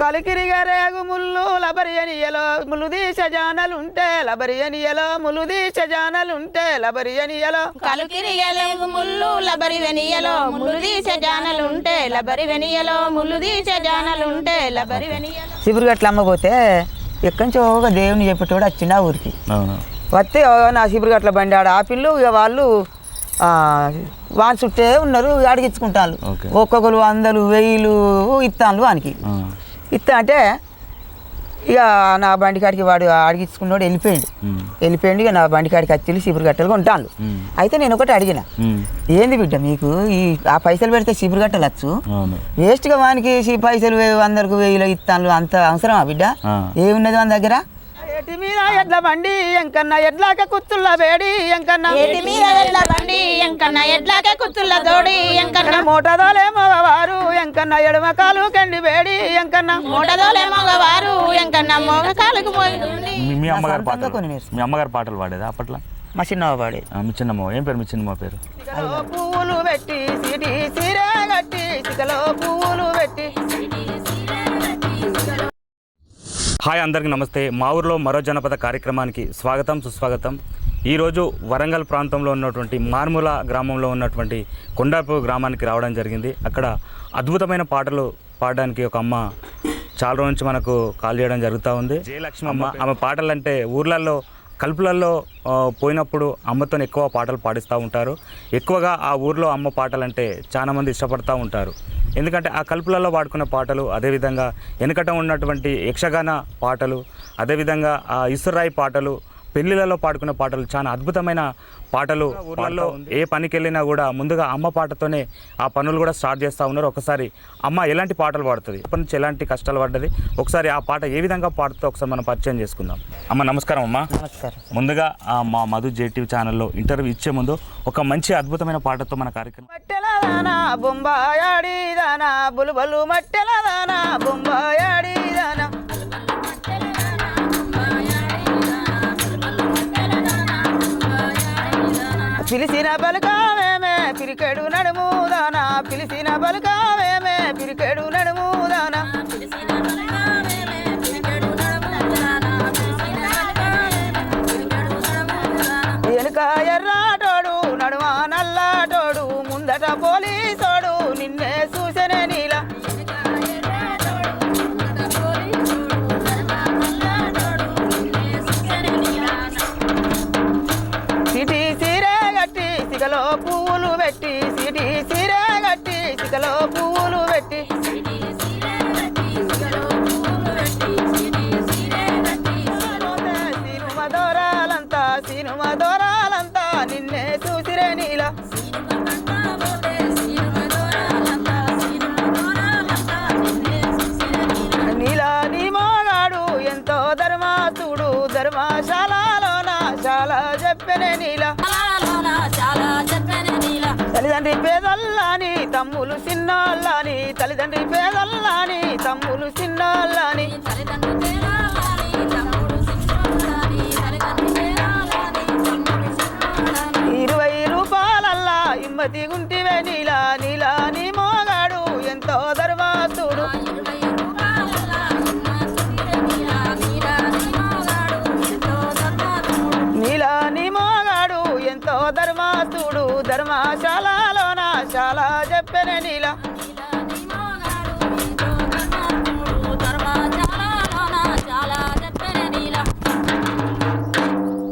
కలికిరిగరేగు ముళ్ళు లబరియనియలో ములుదీశ జానలుంటే లబరియనియలో ములుదీశ జానలుంటే లబరియనియలో కలుకిరియలేగు ముళ్ళు లబరి వెనియలో ములుదీసే జానలుంటే లబరి వెనియలో ములుదీసే జానలుంటే లబరి వెనియలో. శిబిరిగట్ల అమ్మపోతే ఎక్కడి నుంచో ఒక దేవుని చెప్పేటోడు వచ్చిండు ఆ ఊరికి. వస్తే నా శిబిరిగట్ల బండి ఆడ ఆ పిల్లు ఇక వాళ్ళు వాని చుట్టే ఉన్నారు అడిగించుకుంటాను. ఒక్కొక్కరు 100 1000 ఇస్తాను వానికి. ఇస్తా అంటే ఇక నా బండి కాడికి వాడు అడిగించుకున్నాడు వెళ్ళిపోయిండు. ఇక నా బండి కాడికి వచ్చి శిబిరిగట్టలు కొంటాను. అయితే నేను ఒకటి అడిగిన, ఏంది బిడ్డ మీకు ఆ పైసలు పెడితే శిబిరిగట్టలు వచ్చు, వేస్ట్గా వానికి పైసలు 100కు 1000 ఇస్తాను, అంత అవసరమా బిడ్డ? ఏమున్నది మన దగ్గర? ఏటి మీద ఎడ్ల బండి ఎంకన్నా ఎడ్లాక కుత్తుల్ల వేడి ఎంకన్నా ఏటి మీద ఎడ్ల బండి ఎంకన్నా ఎడ్లాక కుత్తుల్ల దోడి ఎంకన్నా మోటదోలే మగవారు ఎంకన్నా ఎడమకాలు కండి వేడి ఎంకన్నా మోటదోలే మగవారు ఎంకన్నా మోగకాలకు మీ అమ్మగారు పాటలు పాడేదా అప్పట్లో? మా చిన్నమ్మ పాడే. మీ చిన్నమ్మ ఏం పేరు? మీ చిన్నమ్మ పేరు పువ్వులు పెట్టి సిటీ సీరే కట్టి సిగలో పువ్వులు పెట్టి. హాయ్, అందరికీ నమస్తే. మా ఊరిలో మరో జనపద కార్యక్రమానికి స్వాగతం సుస్వాగతం. ఈరోజు వరంగల్ ప్రాంతంలో ఉన్నటువంటి మార్మూల గ్రామంలో ఉన్నటువంటి కొండాపూర్ గ్రామానికి రావడం జరిగింది. అక్కడ అద్భుతమైన పాటలు పాడడానికి ఒక అమ్మ చాలా రోజు నుంచి మనకు కాల్ చేయడం జరుగుతూ ఉంది. జయలక్ష్మి అమ్మ. ఆమె పాటలు అంటే ఊర్లలో కలుపులలో పోయినప్పుడు అమ్మతో ఎక్కువ పాటలు పాడిస్తూ ఉంటారు. ఎక్కువగా ఆ ఊర్లో అమ్మ పాటలు అంటే చాలామంది ఇష్టపడుతూ ఉంటారు. ఎందుకంటే ఆ కలుపులలో పాడుకున్న పాటలు, అదేవిధంగా వెనుకట ఉన్నటువంటి యక్షగాన పాటలు, అదేవిధంగా ఆ ఇసురాయి పాటలు, పెళ్లిలలో పాడుకున్న పాటలు చాలా అద్భుతమైన పాటలు. ఊర్లలో ఏ పనికి వెళ్ళినా కూడా ముందుగా అమ్మ పాటతోనే ఆ పనులు కూడా స్టార్ట్ చేస్తూ ఉన్నారు. ఒకసారి అమ్మ ఎలాంటి పాటలు పాడుతుంది, అప్పటి నుంచి ఎలాంటి కష్టాలు పడ్డది, ఒకసారి ఆ పాట ఏ విధంగా పాడుతుందో ఒకసారి మనం పరిచయం చేసుకుందాం. అమ్మ నమస్కారం. అమ్మ నమస్కారం. ముందుగా మా మధు జేటీవీ ఛానల్లో ఇంటర్వ్యూ ఇచ్చే ముందు ఒక మంచి అద్భుతమైన పాటతో మన కార్యక్రమం. మట్టెలదానా బొంబాయాడిదానా బులుబలు మట్టెలదానా బొంబాయాడిదానా పిలిచిన పలుకావేమే పిరికెడు నడుముదానా పిలిచిన పలుకావేమే పిరికెడు నడుముదానా వెనుక ఎర్రాటోడు నడుమ నల్లాటోడు ముందట పోలీసోడు నిన్నే చూసనే నీలా సిటీ సీరే గట్టి సిగలో పువ్వులు పెట్టి సిటీ సీరే గట్టి సిగలో పువ్వులు పెట్టి సినిమా దూరాలంతా నిన్నే చూసిరే నీలా నీలా నీ మోగాడు ఎంతో ధర్మాసుడు ధర్మశాలలోన చాలా చెప్పనే నీలా తల్లిదండ్రి పేదల్లాని తమ్ములు చిన్నోళ్ళని తల్లిదండ్రి పేదల్లాని తమ్ములు చిన్నోళ్ళని 20 రూపాయలల్లా ఇమ్మతి గుంటివే నీలా నీలా నీ మోగాడు ఎంతో ధర్మాసుడు నీలా నీ మోగాడు ఎంతో ధర్మాసుడు ధర్మశాలలోన చాలా చెప్పనే నీలా.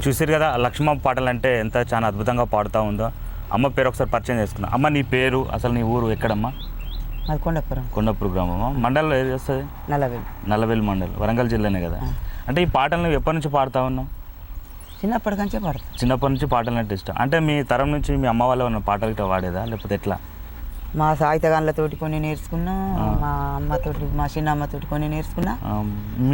చూసారు కదా లక్ష్మమ్మ పాటలు అంటే ఎంత చాలా అద్భుతంగా పాడుతూ ఉందో. అమ్మ పేరు ఒకసారి పరిచయం చేసుకున్నాం. అమ్మ నీ పేరు, అసలు నీ ఊరు ఎక్కడమ్మా? అది కొండాపురం గ్రామమ్మా. మండలంలో ఏది వస్తుంది? నల్లవేలు మండలం, వరంగల్ జిల్లానే కదా. అంటే ఈ పాటలు నువ్వు ఎప్పటి నుంచి పాడుతూ ఉన్నావు? చిన్నప్పటి నుంచే పాడతా. చిన్నప్పటి నుంచి పాటలు అంటే ఇష్టం. అంటే మీ తరం నుంచి మీ అమ్మ వాళ్ళ ఉన్న పాటలు ఇట్లా వాడేదా లేకపోతే ఎట్లా? మా సాహిత్యగాన్లతోటి కొన్ని నేర్చుకున్నా, మా అమ్మతోటి మా చిన్న అమ్మతోటి కొన్ని నేర్చుకున్నా.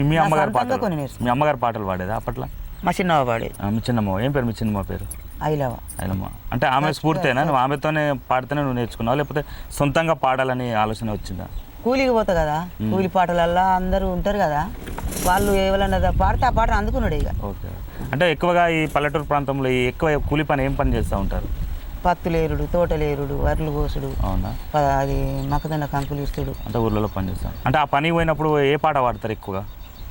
మీ అమ్మగారు పాటలు పాడేదా అప్పట్లో? మా చిన్నమ్మ పాడే. మీ చిన్నమ్మ ఏం పేరు? మీ చిన్నమ్మ పేరు ఐలమ్మ. అంటే ఆమె స్ఫూర్తేనా? నువ్వు ఆమెతోనే పాడితేనే నువ్వు నేర్చుకున్నావు లేకపోతే సొంతంగా పాడాలని ఆలోచన వచ్చిందా? కూలికి పోతా కదా, కూలి పాటలల్లో అందరూ ఉంటారు కదా, వాళ్ళు ఎవరన్నా పాడితే ఆ పాటను అందుకున్నాడు ఇక. ఓకే. అంటే ఎక్కువగా ఈ పల్లెటూరు ప్రాంతంలో ఎక్కువ కూలి పని ఏం పని చేస్తూ ఉంటారు? పత్తులేరుడు, తోటలేరుడు, వరలు కోసుడు, అవునా? అది మొక్కజొన్న కంకులు ఇస్తుడు. అంటే ఊర్లలో పని చేస్తాను. అంటే ఆ పని పోయినప్పుడు ఏ పాట పాడతారు ఎక్కువగా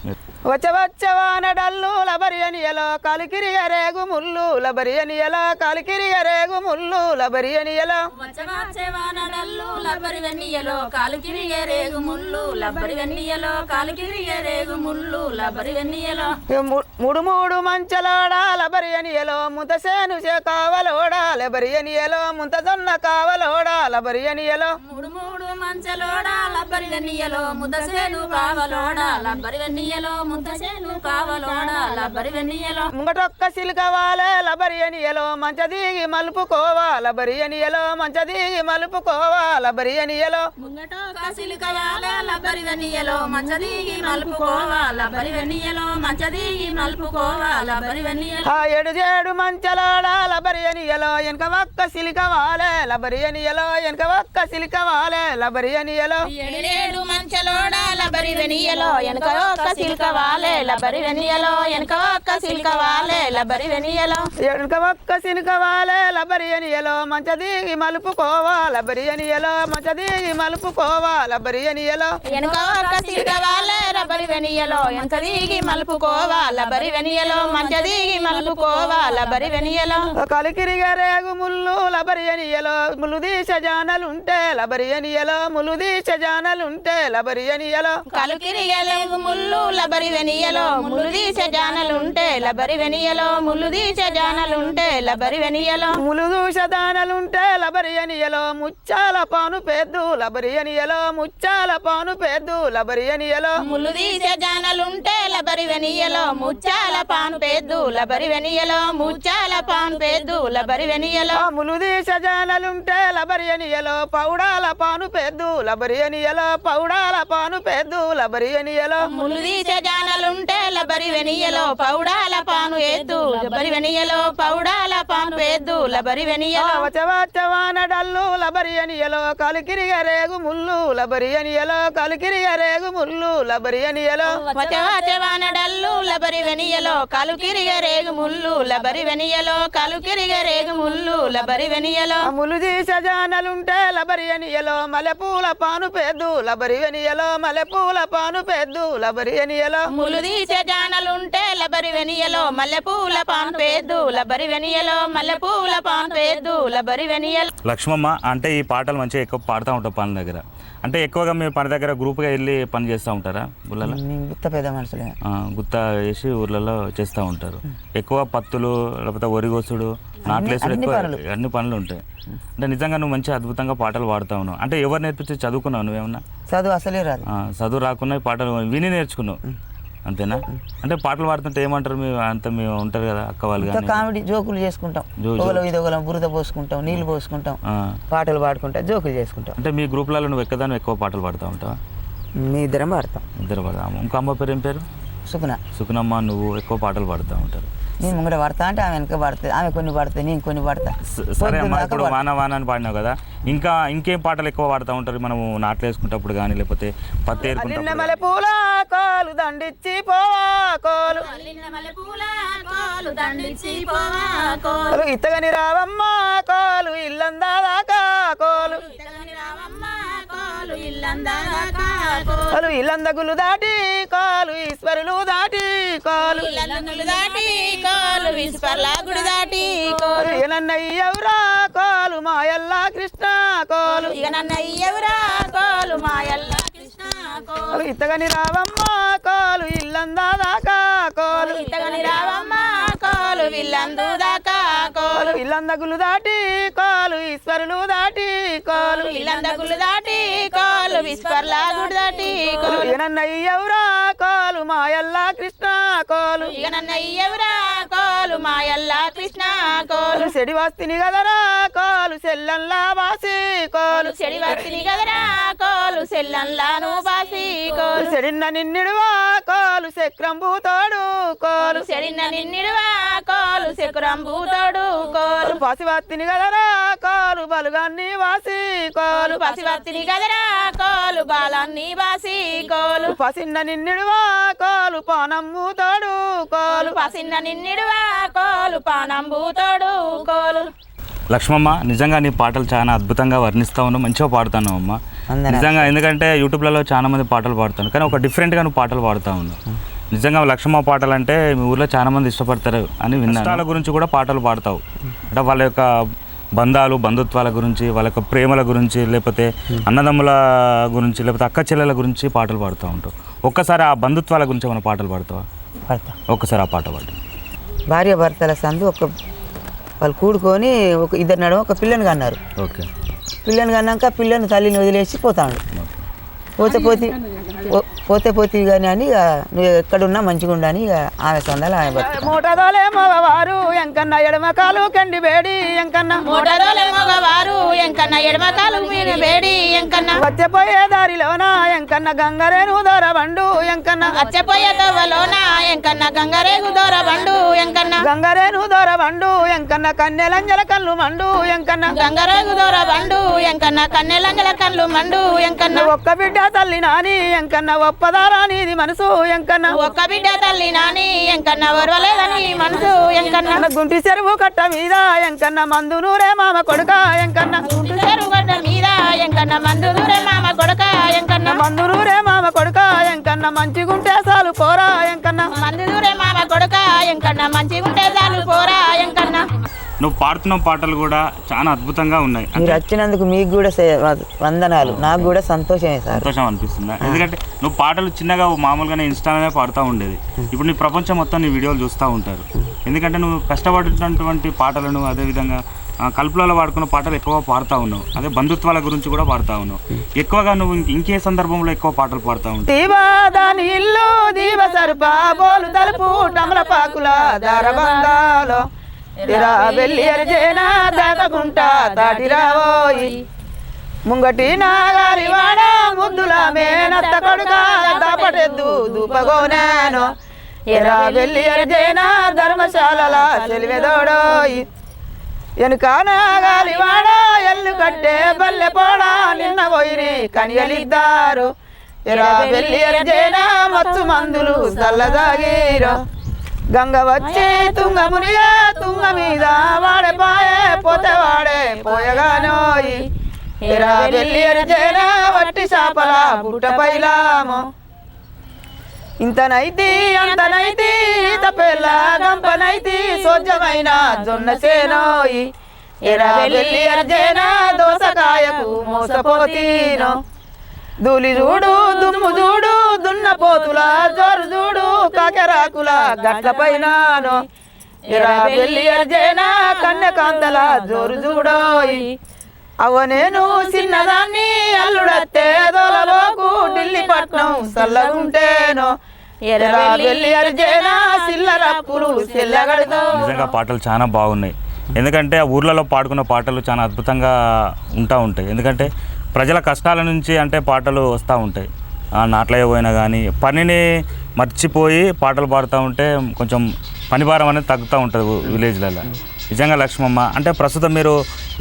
మీరు? వచ్చవచ్చవానడల్లు లబరియనియలో కలికిరియ రేగు ముళ్ళు లబరియనియలో కలికిరియ రేగు ముళ్ళు లబరియనియలో వచ్చవానడల్లు లబ్బరి వెన్నీయలో కాలుకిరిగే రేగు ముళ్ళు లబ్బరి వెన్నీయలో కాలుకిరిగే రేగు ముళ్ళు లబ్బరి వెన్నీయలో మూడు మూడు మంచలోడా లబరియనియలో ముంతసేను కావలోడా లబరియనియలో ముంతజొన్న కావలోడా లబరియనియలో మూడు మూడు మంచలోడా లబ్బరి వెన్నీయలో ముద్దసేను కావలోడా లబ్బరి వెన్నీయలో ముద్దసేను కావలోడా లబ్బరి వెన్నీయలో ముంగటొక్క సిలికవాలే లబరియనియలో మంచదీగి మలుపుకోవా లబరియనియలో మంచదీగి మలుపుకోవా లబరియనియలో ముంగట కసిలికవాలే లబ్బరి వెన్నీయలో మంచదీగి మలుపుకోవా లబ్బరి వెన్నీయలో మంచదీగి మలుపుకోవా లబ్బరి వెన్నీయలో ఆ ఏడు ఏడు మంచలోడా లబరియనియలో వెనక ఒక్క సిలికవాలే లబరియనియలో వెనక ఒక్క సిలికవాలే లబరియనియలో ఏడేడు మంచలోడా లబ్బరి వెన్నీయలో వెనక ఒక్క సిల్కవాలే లబ్బరి వెన్నీయలో వెనక ఒక్క సిల్కవాలే లబ్బరి వెన్నీయలో వెనక ఒక్క సిలికవాలే లబరియనియలో మంచదీగి మలుపుకోవా లబరియనియలో మంచదీగి మలుపుకోవా లబరియనియలో వెనక ఒక్క సిల్కవాలే లబ్బరి వెన్నీయలో వెనక దిగి మలుపుకోవా లబ్బరి వెన్నీయలో మంచదీగి మలుపుకోవా లబ్బరి వెన్నీయలో కలికిరిగ రేగు ముళ్ళు లబరియనియలో ములుదీశ జానలుంటే లబరియనియలో ములుదీశ జానలుంటే లబరియనియలో కలుకిరియలేగు ముళ్ళు లబ్బరి వెన్నీయలో ముళ్ళు తీసే జానలుంటే లబ్బరి వెన్నీయలో ముళ్ళు తీసే జానలుంటే లబ్బరి వెన్నీయలో ములుదూష దానలుంటే లబరియనియలో ముచ్చాల పాను పెద్దు లబరియనియలో ముచ్చాల పాను పెద్దు లబరియనియలో ముళ్ళు తీసే జానలుంటే లబ్బరి వెన్నీయలో ముచ్చాల పాను పెద్దు లబ్బరి వెన్నీయలో ముచ్చాల పాను పెద్దు లబ్బరి వెన్నీయలో ములుదీశ జానలుంటే లబరియనియలో పౌడాల పాను పెద్దు లబరియనియలో పౌడాల పాను పెద్దు లబరియనియలో ముళ్ళు తీసే జానలుంటే లబ్బరి వెన్నీయలో పౌడాల పాను ఎద్దు లబ్బరి వెన్నీయలో పౌడాల పాను ఎద్దు లబ్బరి వెన్నీయలో వచ్చవానడల్లు లబరియనియలో కలికిరిగ రేగు ముళ్ళు లబరియనియలో కలికిరిగ రేగు ముళ్ళు లబరియనియలో వచ్చవానడల్లు లబ్బరి వెన్నీయలో కలుకిరిగ రేగు ముళ్ళు లబ్బరి వెన్నీయలో కలుకిరిగ రేగు ముళ్ళు లబ్బరి వెన్నీయలో ములుదీశ జానలుంటే లబరియనియలో మల్లెపూల పాను పెద్దు లబరియనియలో మల్లెపూల పాను పెద్దు లబరియనియలో ముళ్ళు తీసే జానలుంటే లబ్బరి వెన్నీయలో మల్లెపూల పాను పెద్దు లబ్బరి వెన్నీయలో మల్లెపూల పాను పెద్దు లబ్బరి వెన్నీయలో లక్ష్మమ్మ, అంటే ఈ పాటలు మంచిగా ఎక్కువ పాడుతూ ఉంటాం పని దగ్గర. అంటే ఎక్కువగా మీరు పని దగ్గర గ్రూప్గా వెళ్ళి పని చేస్తూ ఉంటారా ఊళ్ళలో? గుత్త పెద్ద మనుషులే గుత్త వేసి ఊర్లలో చేస్తూ ఉంటారు. ఎక్కువ పత్తులు లేకపోతే వరిగోసుడు, నాట్లేసుడు, ఎక్కువ అన్ని పనులు ఉంటాయి. అంటే నిజంగా నువ్వు మంచి అద్భుతంగా పాటలు పాడుతూ ఉన్నావు. అంటే ఎవరు నేర్పించి చదువుకున్నావు నువ్వేమన్నా? చదువు అసలే రాదు. చదువు రాకున్నా ఈ పాటలు విని నేర్చుకున్నావు అంతేనా? అంటే పాటలు పాడుతుంటే ఏమంటారు మీ అంత మేము ఉంటారు కదా అక్క వాళ్ళు కానీ? కామెడీ జోకులు చేసుకుంటాం, ఒకళ్ళ ఇది ఒకళ్ళ బురద పోసుకుంటాం, నీళ్లు పోసుకుంటాం, పాటలు పాడుకుంటాం, జోకులు చేసుకుంటాం. అంటే మీ గ్రూప్లలో నువ్వు ఎక్కదాన్ని ఎక్కువ పాటలు పాడుతూ ఉంటావా? మీ ఇద్దరం పాడతాం. ఇద్దరు పాడతాము. ఇంకో అమ్మ పేరు ఏం పేరు? సుకున. సుకునమ్మ, నువ్వు ఎక్కువ పాటలు పాడుతూ ఉంటారు. నేను ముంగట పడతా అంటే ఆమె వెనక పడుతుంది, ఆమె కొన్ని పడుతుంది, నేను కొన్ని పడతా. సరే అమ్మా, ఇప్పుడు వాన వాన అని పాడినావు కదా, ఇంకేం పాటలు ఎక్కువ పాడుతూ ఉంటారు మనము నాట్లు వేసుకుంటప్పుడు కానీ లేకపోతే పత్తి ఏరుకుంటప్పుడు? మల్లెపూల కోలు దండిచ్చి పోవా కోలు కోలు ఇత్తగని రావమ్మ కోలు ఇల్లందా దాకా కోలు కోలు ఇల్లందగులు దాటి కోలు ఈశ్వరులు దాటి కోలు దాటి కోలు విస్పర్లా గుడి దాటి కోలు ఎవరా కోలు మాయల్లా కృష్ణ కోలు ఇక నన్న ఎవరా కోలు మాయల్ల కృష్ణ కోలు ఇత్తగని రావమ్మ కోలు ఇల్లందా దాకా కోలు ఇతగని రావమ్మ కోలు విల్లందు దాకా కోలు ఇల్లందగులు దాటి కోలు ఈశ్వరులు దాటి కోలు ఇల్లందగులు దాటి కోలు విస్పర్లా గుడి దాటి కోలు ఎవరా కోలు మాయల్లా కృష్ణ కోలు ఇక నన్న ఎవరా కోలు మాయల్ల కృష్ణ కోలు చెడి వస్తిని కదరా కోలు సెల్లల్లా వాసి కోలు చెడి వస్తిని కదరా కోలు సెల్లన్లాను బాసి కోలు చెడిన్న నిన్నిడువా కోలు చక్రంబు తోడు కోలు చెడిన్న నిన్నిడువా కోలు శకురంబూతోడు కోలు పసివత్తిని కదరా కోలు బలుగాన్ని వాసి కోలు పసివత్తిని కదరా కోలు బాలాన్ని బాసి కోలు పసిన్న నిన్నిడువా కోలు పానమ్ము తోడు కోలు పసిన్న నిన్నిడువా కోలు పానంబూతోడు కోలు లక్ష్మమ్మ, నిజంగా నీ పాటలు చాలా అద్భుతంగా వర్ణిస్తూ ఉన్నావు, మంచిగా పాడుతున్నావు అమ్మ. నిజంగా ఎందుకంటే యూట్యూబ్లలో చాలా మంది పాటలు పాడుతాను, కానీ ఒక డిఫరెంట్గా నువ్వు పాటలు పాడుతూ ఉన్నావు. నిజంగా లక్ష్మమ్మ పాటలు అంటే మీ ఊర్లో చాలా మంది ఇష్టపడతారు అని విన్నాను. వాళ్ళ గురించి కూడా పాటలు పాడతావు, అంటే వాళ్ళ యొక్క బంధాలు, బంధుత్వాల గురించి, వాళ్ళ యొక్క ప్రేమల గురించి, లేకపోతే అన్నదమ్ముల గురించి, లేకపోతే అక్క చెల్లెల గురించి పాటలు పాడుతూ ఉంటావు. ఒక్కసారి ఆ బంధుత్వాల గురించి ఏమైనా పాటలు పాడతావా? ఒక్కసారి ఆ పాట పాడు. భార్య భర్తల సందు వాళ్ళు కూడుకొని ఇద్దరు నడుమ ఒక పిల్లని కన్నారు. ఓకే. పిల్లని కన్నాక పిల్లని తల్లిని వదిలేసి పోతాడు. పోతే కానీ అని ఇక నువ్వు ఎక్కడున్నా మంచిగా ఉండని ఇక ఆమె సందాలు ఆమె బతుకు. మోటదోలే మగవారు ఎంకన్నా ఎడమకాలు కండి వేడి ఎంకన్నా, మోటదోలే మగవారు ఎంకన్నా ఎడమకాలు మీద వేడి ఎంకన్నా, వచ్చపోయే దారిలోన ఎంకన్నా గంగరేను దొరబండు ఎంకన్నా, వచ్చపోయే తవ్వలోన ఎంకన్నా గంగరేగు దొరబండు ఎంకన్నా, గంగరేను దొరబండు ఎంకన్నా కన్నెలంజల కళ్ళు మండు ఎంకన్నా, గంగరేగు దొరబండు ఎంకన్నా కన్నెలంజల కళ్ళు మండు ఎంకన్నా, ఒక్క బిడ్డ తల్లి నాని ఎంకన్నా ఒప్పదారా నీది మనసు ఎంకన్నా, ఒక్క బిడ్డ తల్లి నాని ఎంకన్నా ఓర్వలేదని మనసు ఎంకన్నా, గుంటి చెరువు కట్ట మీద ఎంకన్నా మందు నూరే మామ కొడుక ఎంకన్నా, చెరువు గడ్డ మీద ఎంకన్నా మందు దూరే మామ కొడుక ఎంకన్నా, మందు నూరే మామ కొడుక ఎంకన్నా మంచిగుంటే చాలు పోరా ఎంకన్నా, మందు దూరే మామ కొడుక ఎంకన్నా మంచిగుంటే చాలు పోరా ఎంకన్నా. నువ్వు పాడుతున్న పాటలు కూడా చాలా అద్భుతంగా ఉన్నాయి. మీరు వచ్చినందుకు మీకు కూడా వందనాలు, నాకు కూడా సంతోషమే సార్. సంతోషం అనిపిస్తుందా? ఎందుకంటే నువ్వు పాటలు చిన్నగా మామూలుగానే ఇన్స్టాలోనే పాడుతూ ఉండేది, ఇప్పుడు నీ ప్రపంచం మొత్తం నీ వీడియోలు చూస్తూ ఉంటారు. ఎందుకంటే నువ్వు కష్టపడుతున్నటువంటి పాటలను, అదేవిధంగా కలుపులలో వాడుకున్న పాటలు ఎక్కువ పాడుతూ ఉన్నావు, అదే బంధుత్వాల గురించి కూడా పాడుతూ ఉన్నావు. ఎక్కువగా నువ్వు ఇంకే సందర్భంలో ఎక్కువ పాటలు పాడుతూ ఉంటావు? దీవాదాని ఇల్లు దీవ సరుప బోలు తలుపు టమలపాకుల దారబందాలో వెళ్ళి అరిజేనా దాటకుంటా దాటిరావోయి, ముంగటి నాగారి వాడ ముద్దుల మేనత్త కొడుక దాపటెద్దు దూపగోనాను, ఎరా వెళ్ళి అరిజేనా ధర్మశాలల చెలివెదోడోయి, వెనుక నాగాలి వాడ ఎల్లు కట్టే బల్లె పోడా నిన్న పోయిరి కనియలిద్దారు, ఎరా వెళ్ళి అరిజేనా మత్తు మందులు చల్లదాగిరో, గంగ వచ్చి తుంగ మునిగా తుంగ మీద వాడే పాయే పోతే వాడే పోయగానోయి, ఎరా వెళ్ళి అరిజేనా వట్టి చేపల బుట్ట పైలామో, ఇంతనైతి అంతనైతి ఈత పిల్ల గంపనైతి సోజ్యమైన జొన్న సేనోయి, ఎరా వెళ్ళి అరిజేనా దోసకాయకు మోసపోతీనో, దూలి చూడు దుమ్ము చూడు దున్న పోతుల జోరు చూడు కాకెరాకుల గట్ల పైనాను, ఎరా వెళ్ళి అర్జేనా కన్యకాంతల జోరు చూడోయి, అవ్వ నేను చిన్నదాన్ని అల్లుడత్తే దోలలోకు ఢిల్లీ పట్నం చల్లగుంటేనో, ఎరా వెళ్ళి అర్జేనా సిల్లరప్పులు చెల్లగడుతో. నిజంగా పాటలు చాలా బాగున్నాయి, ఎందుకంటే ఆ ఊర్లలో పాడుకున్న పాటలు చాలా అద్భుతంగా ఉంటాయి. ఎందుకంటే ప్రజల కష్టాల నుంచి అంటే పాటలు వస్తూ ఉంటాయి. నాట్లయ్య పోయినా కానీ పనిని మర్చిపోయి పాటలు పాడుతూ ఉంటే కొంచెం పనిభారం అనేది తగ్గుతూ ఉంటుంది విలేజ్లలో. నిజంగా లక్ష్మమ్మ, అంటే ప్రస్తుతం మీరు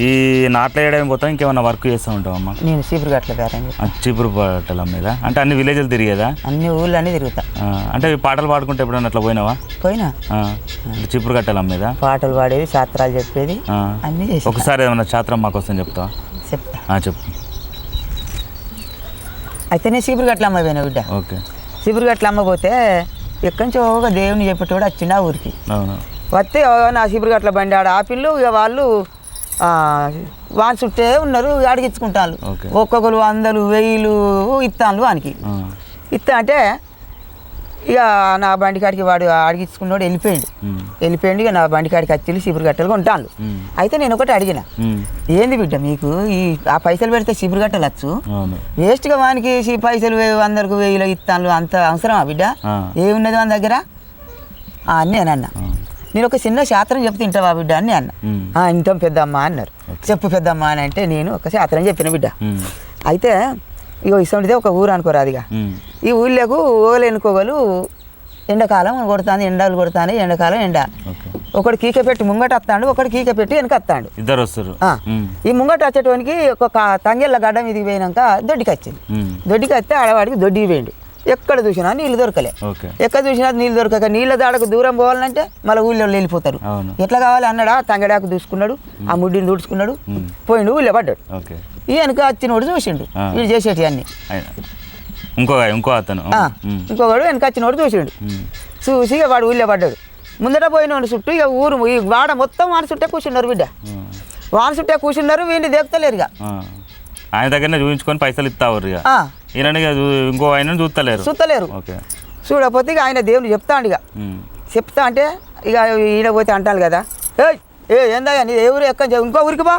ఈ నాట్లేయడం పోతాం ఇంకేమైనా వర్క్ చేస్తూ ఉంటామమ్మా? నేను చీపురు గట్ల చీపురు పాటల మీద అంటే అన్ని విలేజ్లు తిరిగేదా? అన్ని ఊళ్ళన్నీ తిరుగుతా. అంటే ఈ పాటలు పాడుకుంటే ఎప్పుడైనా అట్లా పోయినావా? పోయినా. చీపురు గట్టల మీద పాటలు పాడేది, శాస్త్రాలు చెప్పేది అన్ని. ఒకసారి ఏమైనా శాస్త్రం మాకు వస్తుంది చెప్తావా? చెప్తా. చెప్పు. అయితే నేను చీపురు గట్ల అమ్మ పోయినా బిడ్డ. ఓకే. చీపురు గట్ల అమ్మపోతే ఎక్కడి నుంచో ఒక దేవుని చెప్పేటోడు వచ్చిండు ఆ ఊరికి. అవును. వస్తే నా చీపురు గట్ల బండి ఆడ ఆపిల్లు ఇక వాళ్ళు వాని చుట్టే ఉన్నారు, అడిగించుకుంటాను. ఒక్కొక్కరు 100, 1000 ఇస్తాను వానికి. ఇస్తా అంటే ఇక నా బండి కాడికి వాడు అడిగించుకున్నాడు, వెళ్ళిపోయిండు. ఇక నా బండి కాడికి వచ్చి చీపురు గట్టలు కొంటాను. అయితే నేను ఒకటి అడిగిన, ఏంది బిడ్డ మీకు ఆ పైసలు పెడితే చీపురు గట్టలు వచ్చు, వేస్ట్గా వానికి పైసలు 100కు 1000 ఇస్తాను, అంత అవసరమా బిడ్డ? ఏమున్నది మన దగ్గర అని నేను అన్నా. నేను ఒక చిన్న శాస్త్రం చెప్తే తింటావా బిడ్డ అని అన్న. ఇంటాం పెద్దమ్మ అన్నారు. చెప్పు పెద్దమ్మ అని అంటే నేను ఒక శాస్త్రం చెప్పిన బిడ్డ. అయితే ఇగో ఇసంటిదే ఒక ఊరు అనుకోరా అదిగా. ఈ ఊళ్ళకు ఓగలు ఎన్నుకోగలు ఎండాకాలం కొడతాను, ఎండలు కొడతాను, ఎండాకాలం ఎండ. ఒకడు కీక పెట్టి ముంగట వస్తాడు, ఒకడు కీక పెట్టి వెనక వస్తాడు. ఇద్దరు వస్తారు. ఈ ముంగట వచ్చేటోనికి ఒక తంగెళ్ళ గడ్డ మీదకి పోయినాక దొడ్డికి వచ్చింది. దొడ్డికి వస్తే ఆడవాడికి దొడ్డికి పోయిండు. ఎక్కడ చూసినా నీళ్ళు దొరకలే. ఓకే. ఎక్కడ చూసినా నీళ్ళు దొరకక నీళ్ళ దాడకు దూరం పోవాలంటే మళ్ళీ ఊళ్ళో వెళ్ళిపోతారు. ఎట్లా కావాలి అన్నాడా, తంగడాకు దూసుకున్నాడు, ఆ ముడ్డిని దూడ్చుకున్నాడు, పోయిండు, ఊళ్ళో పడ్డాడు. ఈ వెనక వచ్చినోడు చూసిండు వీడు చేసేటి అన్ని. ఇంకొకడు వెనక వచ్చినోడు చూసిండు, చూసి ఇక వాడు ఊళ్ళో పడ్డాడు. ముందట పోయినోడు చుట్టూ ఇక ఊరు ఈ వాడ మొత్తం వాన చుట్టే కూర్చున్నారు. బిడ్డ వాన చుట్టే కూర్చున్నారు, వీడిని దేపుతలేరు. ఇక ఆయన దగ్గరనే చూపించుకొని పైసలు ఇస్తావు ఇక ఇంకో ఆయన చూస్తలేరు. చూడకపోతే ఇక ఆయన దేవుని చెప్తాడు. ఇక చెప్తా అంటే ఇక ఈయన పోతే అంటాను కదా, ఏందా నీ ఎవరు ఎక్కడ ఇంకో ఊరికి బా,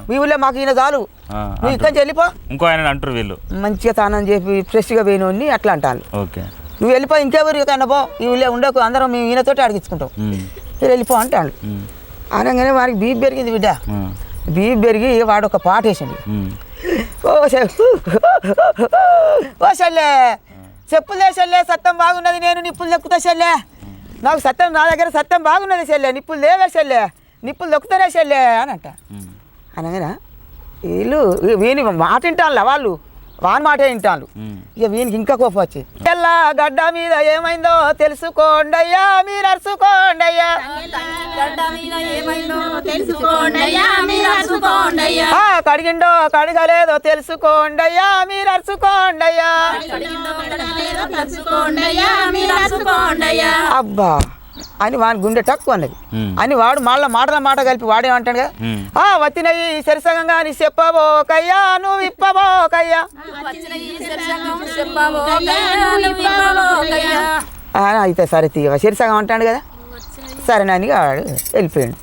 మీ ఊళ్ళో మాకు ఈయన చాలు, నువ్వు ఇక్కడి నుంచి వెళ్ళిపో. ఇంకో ఆయన అంటారు వీళ్ళు మంచిగా తానని చెప్పి ఫ్రెష్గా పోయినోడిని అట్లా అంటాను. నువ్వు వెళ్ళిపో, ఇంకెవరు కన్నా పో, ఈ ఊళ్ళో ఉండకు, అందరం మేము ఈయనతోటి అడిగించుకుంటాం, వెళ్ళిపో అంటాడు. అనగానే వాడికి బీపీ పెరిగింది. బిడ్డ బీపీ పెరిగి వాడు ఒక పాట వేసిండు. ఓ చెల్లె చెప్పులే చెల్లె, సత్యం బాగున్నది, నేను నిప్పులు దొక్కుతా చెల్లె, నాకు సత్యం నా దగ్గర సత్యం బాగున్నది చెల్లె, నిప్పులు లేవే చెల్లె, నిప్పులు దొక్కుతారే చెల్లె అని అంట. అనగానే వీళ్ళు వీని మాట వింటాను, వాళ్ళు వాని మాట వింటాను. ఇక వీనికి ఇంకా కోపం వచ్చి, తెల్ల గడ్డ మీద ఏమైందో తెలుసుకోండయ్యా, మీరు అరుచుకోండయ్యా, కడిగిండో కడగలేదో తెలుసుకోండయ్యా, మీరు అరుచుకోండయ్యా. అబ్బా అని వాని గుండె తక్కువ అన్నది అని వాడు మళ్ళీ మాట కలిపి వాడేమంటాడు కదా, వచ్చినయి సరిసగంగా నీ చెప్పబోకయ్యా, నువ్వు ఇప్పబోకయ్యా అయితే సరే తీయ సరిసగం అంటాడు కదా, సరే నాని వాడు వెళ్ళిపోయాడు.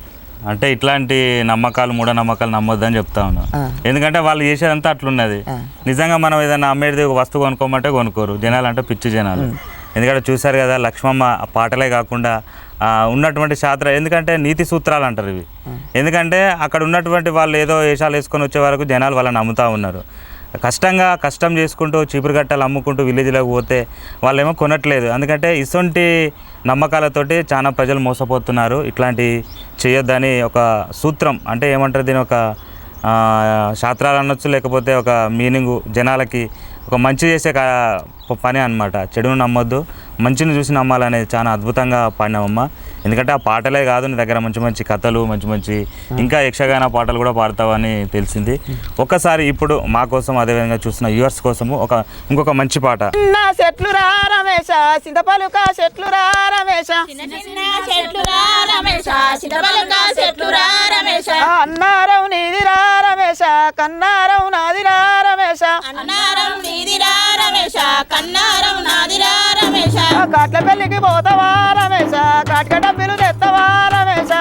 అంటే ఇట్లాంటి నమ్మకాలు మూఢనమ్మకాలు నమ్మొద్దని చెప్తా ఉన్నా. ఎందుకంటే వాళ్ళు చేసేదంతా అట్లున్నది. నిజంగా మనం ఏదైనా అమ్మేది వస్తువు కొనుక్కోమంటే కొనుక్కోరు జనాలు, అంటే పిచ్చి జనాలు. ఎందుకంటే చూసారు కదా లక్ష్మమ్మ పాటలే కాకుండా ఉన్నటువంటి శాస్త్ర, ఎందుకంటే నీతి సూత్రాలు అంటారు ఇవి. ఎందుకంటే అక్కడ ఉన్నటువంటి వాళ్ళు ఏదో వేషాలు వేసుకొని వచ్చే వరకు జనాలు వాళ్ళని నమ్ముతూ ఉన్నారు. కష్టం చేసుకుంటూ చీపురు గట్టలు అమ్ముకుంటూ విలేజ్లోకి పోతే వాళ్ళేమో కొనట్లేదు. ఎందుకంటే ఇటువంటి నమ్మకాలతోటి చాలా ప్రజలు మోసపోతున్నారు. ఇట్లాంటి చేయొద్దని ఒక సూత్రం, అంటే ఏమంటారు దీని, ఒక శాస్త్రాలు అనొచ్చు, లేకపోతే ఒక మీనింగు, జనాలకి ఒక మంచి చేసే పని అన్నమాట. చెడును నమ్మొద్దు, మంచిని చూసి నమ్మాలనేది చాలా అద్భుతంగా పాడినామమ్మ. ఎందుకంటే ఆ పాటలే కాదు, నీ దగ్గర మంచి మంచి కథలు, మంచి ఇంకా యక్షగాన పాటలు కూడా పాడతావని తెలిసింది. ఒక్కసారి ఇప్పుడు మా కోసం, అదేవిధంగా చూసిన వ్యూవర్స్ కోసము ఇంకొక మంచి పాట. చెట్లు రా రమేశ, చింతపలుక చెట్లు రా రమేశ, అన్నారం నీది రా రమేశ, కన్నారం నాది రా రమేశ, కాట్ల పెళ్లికి పోతావా రమేశ, కాట్క డబ్బులు తెత్తవా రమేశ,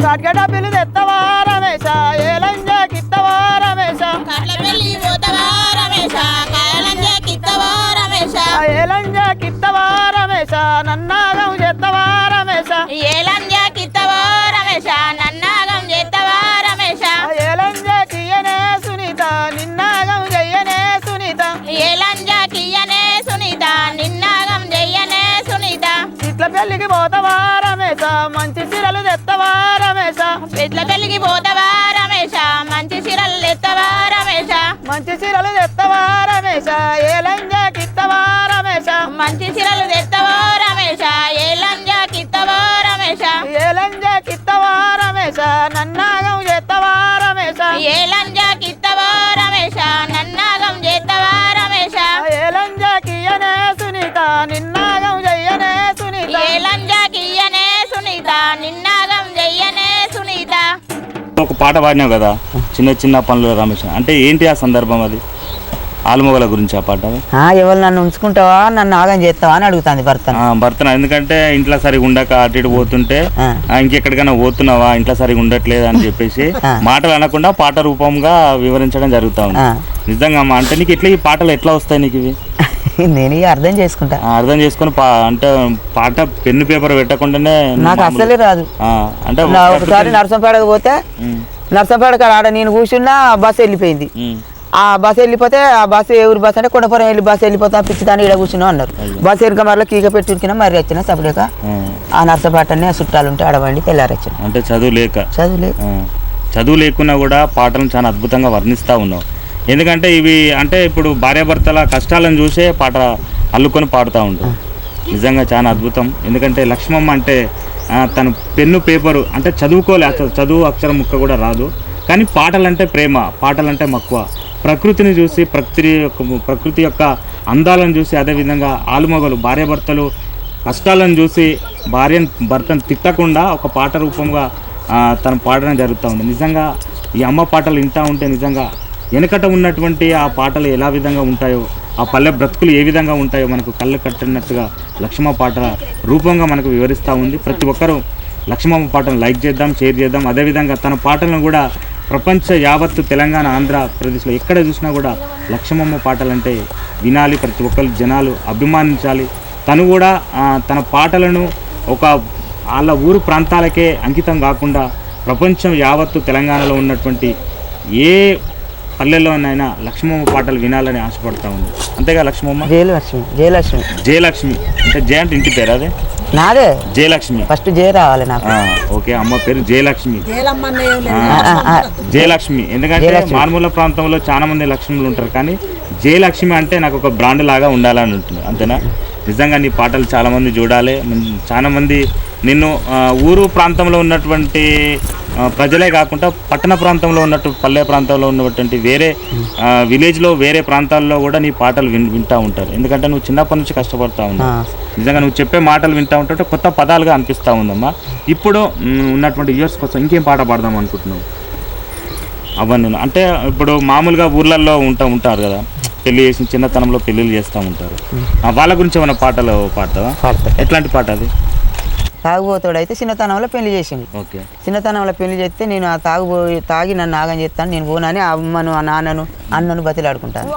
కాట్క డబ్బులు తెత్తవా రమేశ, ఏ లంజాకిత్తవా రమేశ, ఏ లంజాకిత్తవా రమేశ, నన్నాగం చేత్తవా రమేశ, ఏ లంజాకియనే సునీత, నిన్నాగం చెయ్యనే సునీత, ఇట్ల పెళ్లికి పోతావా రమేశ, మంచి చీరలు తెత్తవా రమేశ, ఇట్ల పెళ్లికి పోతావా రమేశ, మంచి చీరలు తెత్తవా రమేశ, మంచి చీరలు తెత్తవా రమేశ, ఏ లంజాకిత్తవా రమేశ, మంచి చీరలు తెత్తవా రమేశ, ఏ లంజాకిత్తవా రమేశ, ఏ లంజాకిత్తవా రమేశ, నన్నాగం చేత్తవా రమేశ, ఏ లంజాకిత్తవా రమేశ, నన్నాగం చేత్తవా రమేశ, ఏ లంజాకియనే సునీత, నిన్నాగం చెయ్యనే సునీత, ఏ లంజాకియనే సునీత, నిన్నాగం చెయ్యనే సునీత. ఒక పాట పాడినావు కదా, చిన్న పనులు రమేష్, అంటే ఏంటి ఆ సందర్భం? అది ఆలుమొగల గురించి ఆ పాట. ఎవరు నన్ను ఉంచుకుంటావా, నన్ను ఆగం చేస్తావా అని అడుగుతుంది భర్తను. ఎందుకంటే ఇంట్లో సరిగా ఉండక అటు ఇటు పోతుంటే, ఇంకెక్కడికైనా పోతున్నావా, ఇంట్లో సరిగా ఉండట్లేదు అని చెప్పేసి మాటలు అనకుండా పాట రూపంగా వివరించడం జరుగుతా ఉంది. నిజంగా అమ్మా, అంటే నీకు ఇట్లా ఈ పాటలు ఎట్లా వస్తాయి నీకు ఇవి? నేను అర్థం చేసుకొని అంటే పాట పెన్ను పేపర్ పెట్టకుండానే నాకు అసలే రాదు. అంటే ఒకసారి నర్సంపేడకు పోతే, నర్సంపేడ ఆడ నేను కూర్చున్నా, బస్సు వెళ్ళిపోయింది. ఆ బస్సు వెళ్ళిపోతే, ఆ బస్సు ఎవరు బస్సు అంటే కొండపురం వెళ్ళి బస్సు వెళ్ళిపోతా, పిచ్చిదాన్ని ఇక్కడ కూర్చున్నాం అన్నారు. బస్సు ఎరుక మరలో కీక పెట్టి ఉరికినా మరి వచ్చిన సపరేక ఆ నర్సంపేటనే చుట్టాలు ఉంటే ఆడవండి తెల్లారొచ్చిన. అంటే చదువు లేకున్నా కూడా పాటలను చాలా అద్భుతంగా వర్ణిస్తూ ఉన్నావు. ఎందుకంటే ఇవి అంటే ఇప్పుడు భార్యాభర్తల కష్టాలను చూసే పాట అల్లుకొని పాడుతూ ఉంటారు. నిజంగా చాలా అద్భుతం. ఎందుకంటే లక్ష్మమ్మ అంటే తను పెన్ను పేపరు అంటే చదువుకోలే, చదువు అక్షరం ముక్క కూడా రాదు, కానీ పాటలంటే ప్రేమ, పాటలంటే మక్కువ, ప్రకృతిని చూసి ప్రకృతి యొక్క అందాలను చూసి, అదేవిధంగా ఆలుమొగలు భార్యాభర్తలు కష్టాలను చూసి భర్తను తిట్టకుండా ఒక పాట రూపంగా తను పాడడం జరుగుతూ ఉంది. నిజంగా ఈ అమ్మ పాటలు వింటూ ఉంటే నిజంగా వెనకట ఉన్నటువంటి ఆ పాటలు ఎలా విధంగా ఉంటాయో, ఆ పల్లె బ్రతుకులు ఏ విధంగా ఉంటాయో మనకు కళ్ళు కట్టినట్టుగా లక్ష్మమ్మ పాట రూపంగా మనకు వివరిస్తూ ఉంది. ప్రతి ఒక్కరూ లక్ష్మమ్మ పాటను లైక్ చేద్దాం, షేర్ చేద్దాం. అదేవిధంగా తన పాటలను కూడా ప్రపంచ యావత్తు తెలంగాణ, ఆంధ్రప్రదేశ్లో ఎక్కడ చూసినా కూడా లక్ష్మమ్మ పాటలంటే వినాలి, ప్రతి ఒక్కరు జనాలు అభిమానించాలి. తను కూడా తన పాటలను ఒక వాళ్ళ ఊరు ప్రాంతాలకే అంకితం కాకుండా ప్రపంచం యావత్తు తెలంగాణలో ఉన్నటువంటి ఏ పల్లెల్లోనైనా లక్ష్మమ్మ పాటలు వినాలని ఆశపడతా ఉంది. అంతేగా లక్ష్మమ్మ? జయలక్ష్మి అంటే జయ అంటే ఇంటి పేరు, అదే నాదే జయలక్ష్మి. ఫస్ట్ జయ రావాలి నాకు. ఓకే, అమ్మ పేరు జయలక్ష్మి. జయలక్ష్మి ఎందుకంటే మారుమూల ప్రాంతంలో చాలా మంది లక్ష్ములు ఉంటారు, కానీ జయలక్ష్మి అంటే నాకు ఒక బ్రాండ్ లాగా ఉండాలని ఉంటుంది. అంతేనా? నిజంగా నీ పాటలు చాలామంది చూడాలి. చాలామంది నిన్ను ఊరు ప్రాంతంలో ఉన్నటువంటి ప్రజలే కాకుండా పట్టణ ప్రాంతంలో ఉన్నట్టు పల్లె ప్రాంతంలో ఉన్నటువంటి వేరే విలేజ్లో వేరే ప్రాంతాల్లో కూడా నీ పాటలు వింటూ ఉంటారు. ఎందుకంటే నువ్వు చిన్నప్పటి నుంచి కష్టపడతా ఉన్నావు. నిజంగా నువ్వు చెప్పే మాటలు వింటూ ఉంటుంటే కొత్త పదాలుగా అనిపిస్తూ ఉందమ్మా. ఇప్పుడు ఉన్నటువంటి ఇయర్స్ కోసం ఇంకేం పాట పాడదాం అనుకుంటున్నావు? అవన్నీ అంటే ఇప్పుడు మామూలుగా ఊర్లలో ఉంటారు కదా, పెళ్లి చేసి చిన్నతనంలో పెళ్ళిళ్ళు చేస్తూ ఉంటారు, వాళ్ళ గురించి ఏమైనా పాటలు పాడతావా? ఎట్లాంటి పాట అది? తాగుబోతాడు అయితే చిన్నతనంలో పెళ్లి చేసింది. ఓకే, చిన్నతనంలో పెళ్లి చేస్తే నేను ఆ తాగి నన్ను ఆగం చేస్తాను, నేను పోనని ఆ అమ్మను, ఆ నాన్నను, అన్నను బతిలాడుకుంటాను.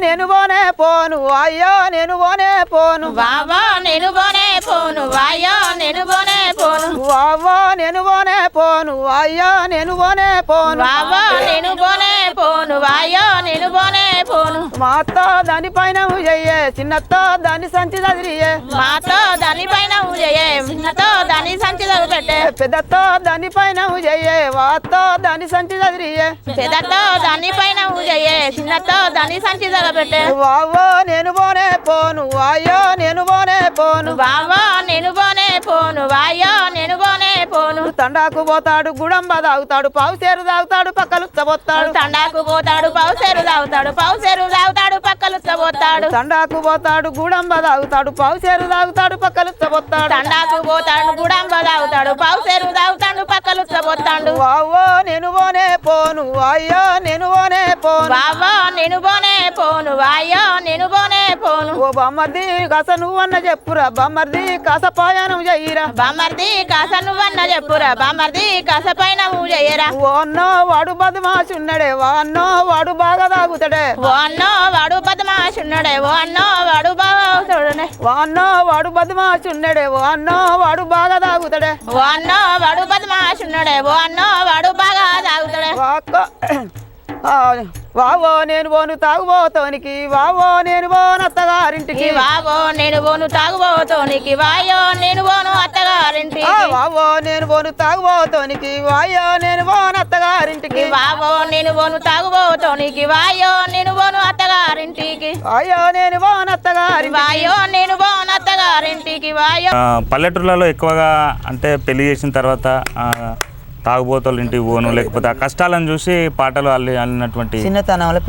నేను పోనే పోను అయ్యో, నేను పోనే పోను బావా, నేను పోనే పోను అయ్యో, నేను పోనే పోను బావా, నేను పోనే పోను అయ్యో, నేను పోనే పోను బావా, నేను పోనే పోను అయ్యో, నేను పోనే పోను. మాతో దానిపైన చెయ్యే, చిన్నతో దాన్ని సంచి చదిరియే, మాతో దానిపైన ఊజయ్యే, చిన్నతో దాని సంచి పెట్టే, పెద్దతో దానిపైన చెయ్యే, వాతో దాన్ని సంచి చదిరియే, పెద్దతో దానిపైన ఊజయ్యే, చిన్నతో దాని సంచి పెట్టే. బావో నేను పోనే పోను అయ్యో, నేను పోనే పోను బావా, నేను పోనే పోను అయ్యో, నేను పోనే పోను. తండాకు పోతాడు, గుడంబ తాగుతాడు, పావుసేరు తాగుతాడు, పక్కలు పోతాడు. తండాకు పోతాడు, పావుసేరు తాగుతాడు, పావుసేరు తాగుతాడు, పక్కలు పోతాడు. తండాకు పోతాడు, గుడంబ తాగుతాడు, పావుసేరు తాగుతాడు, పక్కలు పోతాడు. తండాకు పోతాడు, గుడంబ తాగుతాడు, పావుసేరు తాగుతాడు, పక్కలు పోతాడు. బావో నేను పోనే పోను అయ్యో, నేను పోనే పోను బావా, నేను పోనే పోను అయ్యో, నేను పోనే పోను. ఓ బామ్మర్ది కాస నువ్వన్న చెప్పురా, బామ్మర్ది కాస పాయానం చెయ్యిరా, బామ్మర్ది కాస నువ్వన్న చెప్పురా, బామ్మర్ది కాస పైన చెయ్యరా. ఓ అన్నో వాడు బదమాసి ఉన్నాడే, ఓ అన్నో వాడు బాగా తాగుతాడే, ఓ అన్నో వాడు బదమాషి ఉన్నాడే, ఓ అన్నో వాడు బాగా తాగుతాడే, ఓ అన్నో వాడు బదమాసి ఉన్నాడే, ఓ అన్నో వాడు బాగా తాగుతాడే, ఓ అన్నో వాడు బదమాషి ఉన్నాడే, ఓ అన్నో వాడు బాగా తాగుతాడే. వావో నేను పోను తాగుబోతోనికి, వావో నేను పోను అత్తగారింటికి, వావో నేను పోను తాగుబోతోనికి, వాయో నేను పోను అత్తగారింటికి, వావో నేను పోను తాగుబోతోనికి, వాయో నేను పోను అత్తగారింటికి, వావో నేను పోను తాగుబోతోనికి, వాయో నేను పోను అత్తగారింటికి, వాయో నేను పోను అత్తగారి, వాయో నేను పోను అత్తగారింటికి, వాయో. పల్లెటూర్లలో ఎక్కువగా అంటే పెళ్లి చేసిన తర్వాత తాగుబోతులు ఇంటికి పోను, లేకపోతే ఆ కష్టాలను చూసి పాటలు అల్లినటువంటి చిన్నతనంలో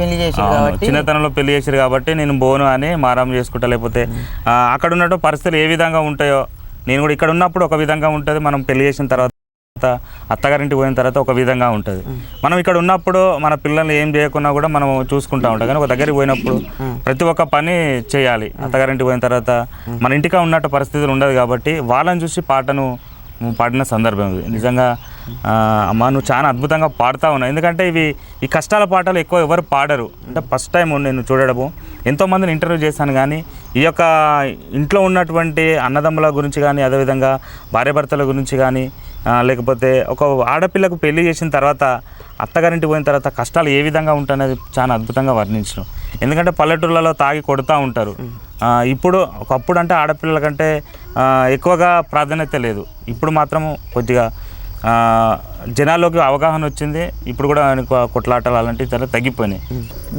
పెళ్లి చేసారు కాబట్టి నేను పోను అని మారం చేసుకుంటా, లేకపోతే అక్కడ ఉన్నట్టు పరిస్థితులు ఏ విధంగా ఉంటాయో నేను కూడా ఇక్కడ ఉన్నప్పుడు ఒక విధంగా ఉంటుంది, మనం పెళ్లి చేసిన తర్వాత అత్తగారింటికి పోయిన తర్వాత ఒక విధంగా ఉంటుంది. మనం ఇక్కడ ఉన్నప్పుడు మన పిల్లల్ని ఏం చేయకున్నా కూడా మనం చూసుకుంటా ఉంటాం, కానీ ఒక దగ్గరికి పోయినప్పుడు ప్రతి ఒక్క పని చేయాలి. అత్తగారింటికి పోయిన తర్వాత మన ఇంటిగా ఉన్నట్టు పరిస్థితులు ఉండదు కాబట్టి వాళ్ళని చూసి పాటను పాడిన సందర్భం ఇది. నిజంగా అమ్మ నువ్వు చాలా అద్భుతంగా పాడుతూ ఉన్నావు. ఎందుకంటే ఈ కష్టాల పాటలు ఎక్కువ ఎవరు పాడరు. అంటే ఫస్ట్ టైం నేను చూడడము, ఎంతోమందిని ఇంటర్వ్యూ చేశాను, కానీ ఈ యొక్క ఇంట్లో ఉన్నటువంటి అన్నదమ్ముల గురించి కానీ, అదేవిధంగా భార్యాభర్తల గురించి కానీ, లేకపోతే ఒక ఆడపిల్లకు పెళ్లి చేసిన తర్వాత అత్తగారింటికి పోయిన తర్వాత కష్టాలు ఏ విధంగా ఉంటాయనేది చాలా అద్భుతంగా వర్ణించడం. ఎందుకంటే పల్లెటూళ్ళలో తాగి కొడుతూ ఉంటారు. ఇప్పుడు ఒకప్పుడు అంటే ఆడపిల్లల కంటే ఎక్కువగా ప్రాధాన్యత లేదు, ఇప్పుడు మాత్రం కొద్దిగా జనాల్లోకి అవగాహన వచ్చింది. ఇప్పుడు కూడా కొట్లాటలు అలాంటివి చాలా తగ్గిపోయినాయి.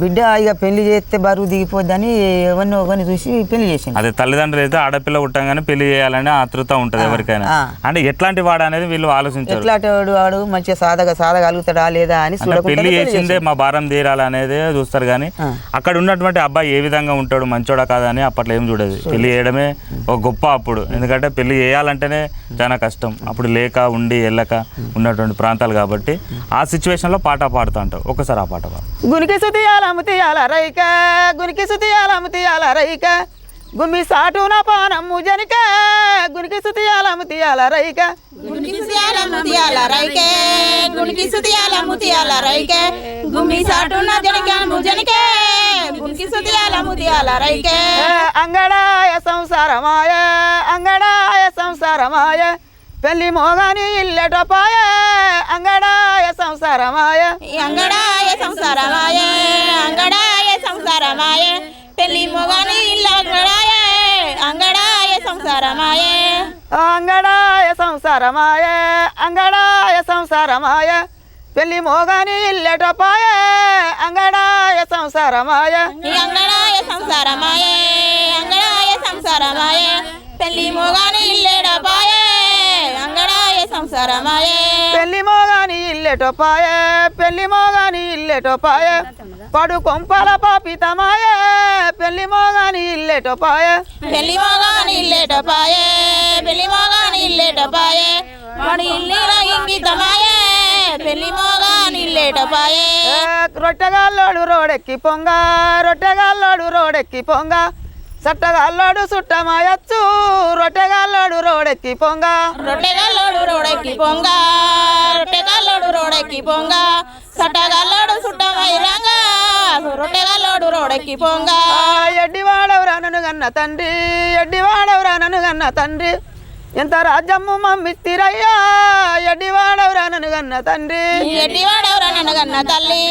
బిడ్డ ఇక పెళ్లి చేస్తే బరువు దిగిపోద్దని ఎవరిని ఒకరిని చూసి పెళ్లి చేసింది. అదే తల్లిదండ్రులు అయితే ఆడపిల్ల పుట్టంగానే పెళ్లి చేయాలని ఆతృత ఉంటుంది ఎవరికైనా. అంటే ఎట్లాంటి వాడు అనేది వీళ్ళు ఆలోచించారు. ఎట్లాంటి వాడు మంచిగా సాధగలుగుతాడా లేదా అని పెళ్లి చేసిందే మా భారం తీరాలనేది చూస్తారు. కానీ అక్కడ ఉన్నటువంటి అబ్బాయి ఏ విధంగా ఉంటాడు, మంచోడా కాదా అని అప్పట్లో ఏం చూడదు. పెళ్లి చేయడమే ఒక గొప్ప అప్పుడు. ఎందుకంటే పెళ్లి చేయాలంటేనే చాలా కష్టం. అప్పుడు లేక ఉండి వెళ్ళక ఉన్నటువంటి ప్రాంతాలు కాబట్టి ఆ సిచ్యువేషన్లో పాట పాడుతూ ఉంటావు. ఒకసారి ఆ పాట పాడు. గునికి సుతియాల ముతియాల రైక, గునికి సుతియాల ముతియాల రైక, గుమ్మి సాటున పానమ్ము జనిక, గునికి సుతియాల ముతియాల రైక, గునికి సుతియాల ముతియాల రైకే, గునికి సుతియాల ముతియాల రైకే, గుమ్మి సాటున జనికాను జనికే, గునికి సుతియాల ముతియాల రైకే. అంగడాయ సంసారమాయ, అంగడాయ సంసారమాయ, పెళ్లి మోగాని ఇల్లెటపాయ, అంగడాయ సంసారమాయ, అంగడాయ సంసారమాయ, అంగడాయ సంసారమాయ, పెళ్లి మొగాని ఇల్లగడాయ, అంగడాయ సంసారమాయ, అంగడాయ సంసారమాయ, అంగడాయ సంసారమాయ, పెళ్లి మోగాని ఇల్లెటపాయ, అంగడాయ సంసారమాయ, అంగడాయ సంసారమాయ, అంగడాయ సంసారమాయ, పెళ్లి మొగాని ఇల్లెడపాయ, అంగడాయ సంసారమాయ, పెళ్లి మోగాని ఇల్లెటపాయ, పెళ్లి మోగాని ఇల్లెటపాయ, పడు కొంపల పాపితమాయ, పెళ్లి మోగాని ఇల్లెటపాయ, పెళ్లి మొగాని ఇల్లెడపాయ, పెళ్లి మొగాని ఇల్లెడపాయ, వాడి ఇల్లిల ఇంగితమాయ, పెళ్లి మొగాని ఇల్లెడపాయ. రొట్టెగాల్లోడు రోడెక్కి పొంగ, రొట్టెగాల్లోడు రోడెక్కి పొంగ, సట్టగాల్లోడు సుట్టమాయచ్చు, రొట్టెగాల్లోడు రోడెక్కి పొంగ, రొట్టెగాల్లోడు రోడెక్కి పొంగ, రొట్టెగాల్లోడు రోడెక్కి పొంగ, సట్టగాల్లోడు సుట్టమై రంగా, రొట్టెగాల్లోడు రోడెక్కి పొంగ. ఎడ్డివాడవురా నన్ను గన్న తండ్రి, ఎడ్డివాడవురా నన్ను గన్న తండ్రి, ఎంత రాజ్యము మమ్మిత్తిరయ్యా, ఎడ్డివాడవురా నన్ను గన్న తండ్రి, ఎడ్డివాడవురా నన్ను గన్న తల్లి,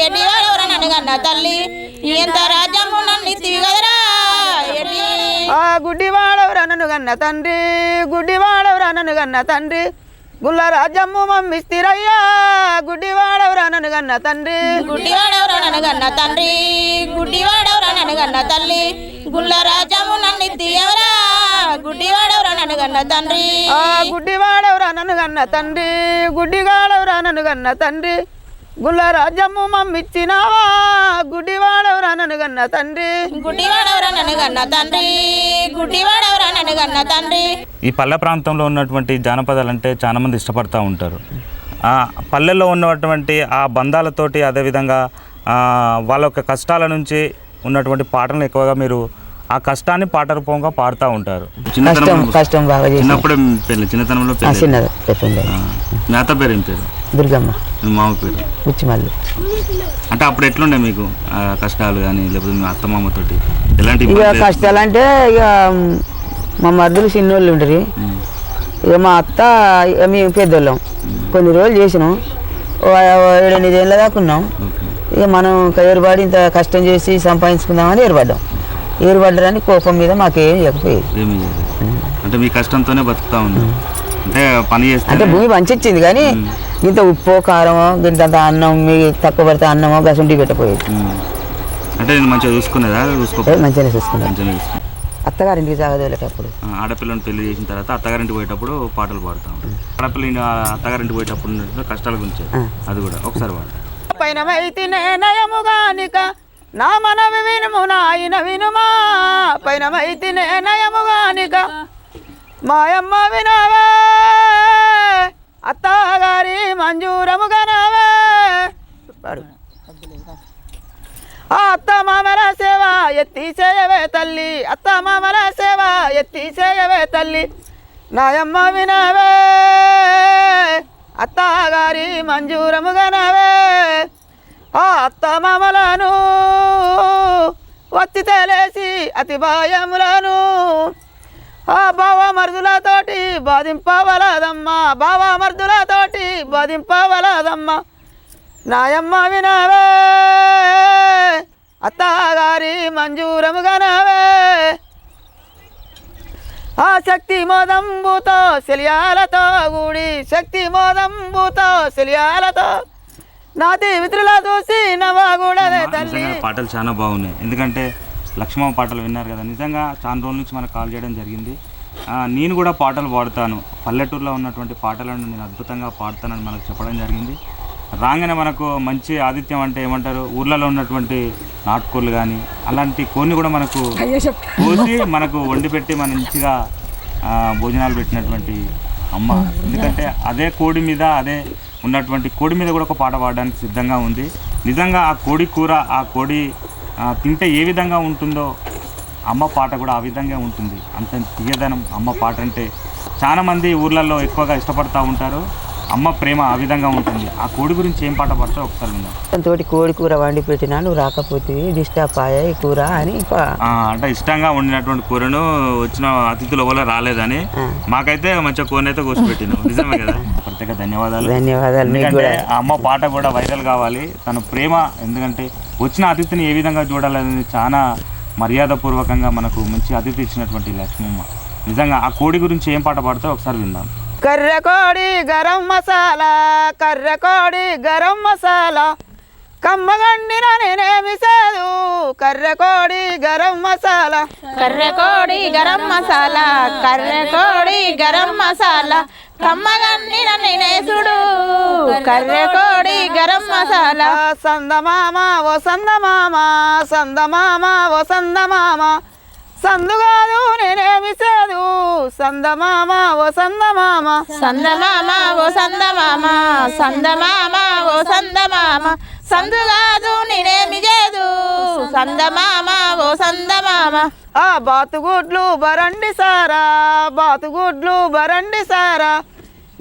ఎడ్డివాడవురా నన్ను గన్న తల్లి, ఎంత రాజ్యము నన్ను ఇత్తివి కదరా ఎడ్డి. గుడ్డివాడవురా నన్ను గన్న తండ్రి, గుడ్డివాడవురా నన్ను గన్న తండ్రి, గుల్ల రాజ్యము మమ్మిస్తిరయ్యా, గుడ్డివాడవురా నన్ను గన్న తండ్రి, గుడ్డివాడవురా నన్ను గన్న తండ్రి, గుడ్డివాడవురా నన్ను గన్న తల్లి, గుల్ల రాజ్యము నన్ను ఇత్తివి ఎవరా, గుడ్డివాడవురా నన్ను గన్న తండ్రి, గుడ్డివాడవురా నన్ను గన్న తండ్రి, గుడ్డిగాడవురా నన్ను గన్న తండ్రి, గుల్ల రాజ్యము మమ్మిచ్చినావా, గుడ్డివాడవురా నన్ను గన్న తండ్రి, గుడ్డివాడవురా నన్ను గన్న తండ్రి, గుడ్డివాడవురా నన్ను గన్న తండ్రి. ఈ పల్లె ప్రాంతంలో ఉన్నటువంటి జానపదాలు అంటే చాలా మంది ఇష్టపడుతూ ఉంటారు. ఆ పల్లెల్లో ఉన్నటువంటి ఆ బంధాలతోటి, అదేవిధంగా వాళ్ళ యొక్క కష్టాల నుంచి ఉన్నటువంటి పాటలను ఎక్కువగా మీరు ఆ కష్టాన్ని పాట రూపంగా పాడుతూ ఉంటారు. కష్టం బాగా చిన్నప్పుడే పెళ్ళి, చిన్నతనంలో మీ అత్త పేరు ఏం పేరు? దుర్గమ్మ. మామ పేరు ఉచ్చిమల్లి. అంటే అప్పుడు ఎట్లుండే మీకు కష్టాలు కానీ, లేకపోతే మీ అత్త మామతోటి ఎలాంటి ఇక కష్టాలు అంటే ఇక మా మరుదులు చిన్నోళ్ళు ఉంటారు. ఇక మా అత్త మేము పెద్దోళ్ళం కొన్ని రోజులు చేసినాం, 7-8 ఏళ్ళ దాకా ఉన్నాం. ఇక మనం ఏర్పడి ఇంత కష్టం చేసి సంపాదించుకుందామని ఏర్పడ్డారని కోపం మీద మాకేం చెప్పలేదు. అంటే మీ కష్టంతోనే బతుకుతా ఉంది. అంటే పని చేస్తే అంటే భూమి పంచిచ్చింది కానీ ఇంత ఉప్పు కారమో ఇంత అన్నం మీకు తక్కువ పడితే అన్నమో గసుంటి పెట్టపోయేది. అంటే నేను మంచిగా చూసుకునేదా? మంచిగానే చూసుకున్నాను. అత్తగారింటికి సాగదోలేటప్పుడు ఆడపిల్లని పెళ్లి చేసిన తర్వాత అత్తగారింటికి పోయేటప్పుడు పాటలు పాడతాం. ఆడపిల్లని అత్తగారింటికి పోయేటప్పుడు కష్టాల గురించి అది కూడా ఒకసారి పాడు. పైనమైతినే నయముగానిక నా మనవి వినుము నాయన వినుమా, పైనమైతినే నయముగానిక మాయమ్మ వినవే, అత్తగారి మంజూరముగనవే. అత్త మామల సేవ ఎత్తి చేయవే తల్లి, అత్త మామల సేవ ఎత్తి చేయవే తల్లి, నాయమ్మ వినవే, అత్తగారి మంజూరముగనవే. ఆ అత్త మామలను వచ్చి తెలిసి అతి భయములను ఆ బావ మరుదులతోటి బాధింపవలదమ్మా, బావ మరుదులతోటి బాధింపవలదమ్మా, నాయమ్మ వినవే, అత్తగారి మంజూరముగనవే. ఆ శక్తి మోదంబుతో శల్యాలతో కూడి శక్తి మోదంబుతో శల్యాలతో నాతి మిత్రుల చూసి నవ్వకూడదే తల్లి. నిజంగా పాటలు చాలా బాగున్నాయి. ఎందుకంటే లక్ష్మమ్మ పాటలు విన్నారు కదా, నిజంగా చాలా రోజుల నుంచి మనకు కాల్ చేయడం జరిగింది. నేను కూడా పాటలు పాడతాను, పల్లెటూరులో ఉన్నటువంటి పాటలను నేను అద్భుతంగా పాడతానని మనకు చెప్పడం జరిగింది. రాగానే మనకు మంచి ఆతిథ్యం అంటే ఏమంటారు, ఊర్లలో ఉన్నటువంటి నాటుకోళ్ళు కానీ అలాంటి కోడిని కూడా మనకు కోసి మనకు వండి పెట్టి మంచిగా భోజనాలు పెట్టినటువంటి అమ్మ. ఎందుకంటే అదే కోడి మీద అదే ఉన్నటువంటి కోడి మీద కూడా ఒక పాట పాడడానికి సిద్ధంగా ఉంది. నిజంగా ఆ కోడి కూర, ఆ కోడి తింటే ఏ విధంగా ఉంటుందో అమ్మ పాట కూడా ఆ విధంగా ఉంటుంది. అంత తీయదనం అమ్మ పాట అంటే. చాలామంది ఊర్లలో ఎక్కువగా ఇష్టపడతా ఉంటారు. అమ్మ ప్రేమ ఆ విధంగా ఉంటుంది. ఆ కోడి గురించి ఏం పాట పాడతావు ఒకసారి విందాం. తోటి కోడి కూర వండి పెట్టినా నువ్వు రాకపోతే డిస్టర్బ్ అయ్యాయి కూర అని అంటే ఇష్టంగా వండినటువంటి కూరను వచ్చిన అతిథుల వల్ల రాలేదని మాకైతే మంచిగా కూరని అయితే కోసి పెట్టినావు. నిజమే కదా, ప్రత్యేక ధన్యవాదాలు. ఎందుకంటే ఆ అమ్మ పాట కూడా వైరల్ కావాలి. తన ప్రేమ, ఎందుకంటే వచ్చిన అతిథిని ఏ విధంగా చూడాలనేది చాలా మర్యాదపూర్వకంగా మనకు మంచి అతిథి ఇచ్చినటువంటి లక్ష్మమ్మ. నిజంగా ఆ కోడి గురించి ఏం పాట పాడతావు ఒకసారి విందాం. కర్ర కోడి గరం మసాలా, కర్ర కోడి గరం మసాలా, కమ్మగండిన నేనేమి సేదు, కర్ర కోడి గరం మసాలా, కర్ర కోడి గరం మసాలా, కర్ర కోడి గరం మసాలా, కమ్మగన్నిన నేనేసుడు, కర్ర కోడి గరం మసాలా. సందమామ ఓ సందమామ, సందమామ ఓ సందమామ, సందుగాదు నేనేమి సేదు, సందమామ ఓ సందమామ, సందమామ ఓ సందమామ, సందమామ ఓ సందమామ, సందుగాదు నేనేమి చేదు, సందమామ ఓ సందమామ. ఆ బాతుగుడ్లు బరండి సారా, బాతుగుడ్లు బరండి సారా,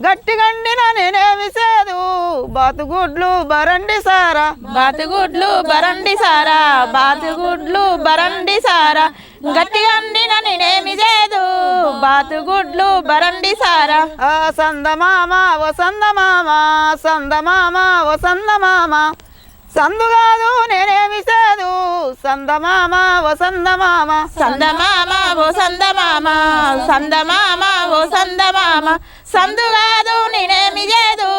గట్టి గండిన నేనేమి సేదు, బాతుగుడ్లు బరండి సారా, బాతుగుడ్లు బరండి సారా, బాతుగుడ్లు బరండి సారా, గట్టి గండిన నేనేమి చేదు, బాతుగుడ్లు బరండి సారా. ఆ సందమామ ఓ సందమామ, సందమామ ఓ సందమామ, సందుగాదు నేనేమి సేదు, సందమామ ఓ సందమామ, సందమామ ఓ సందమామ, సందమామ ఓ సందమామ, సందుగాదు నేనేమి చేదు,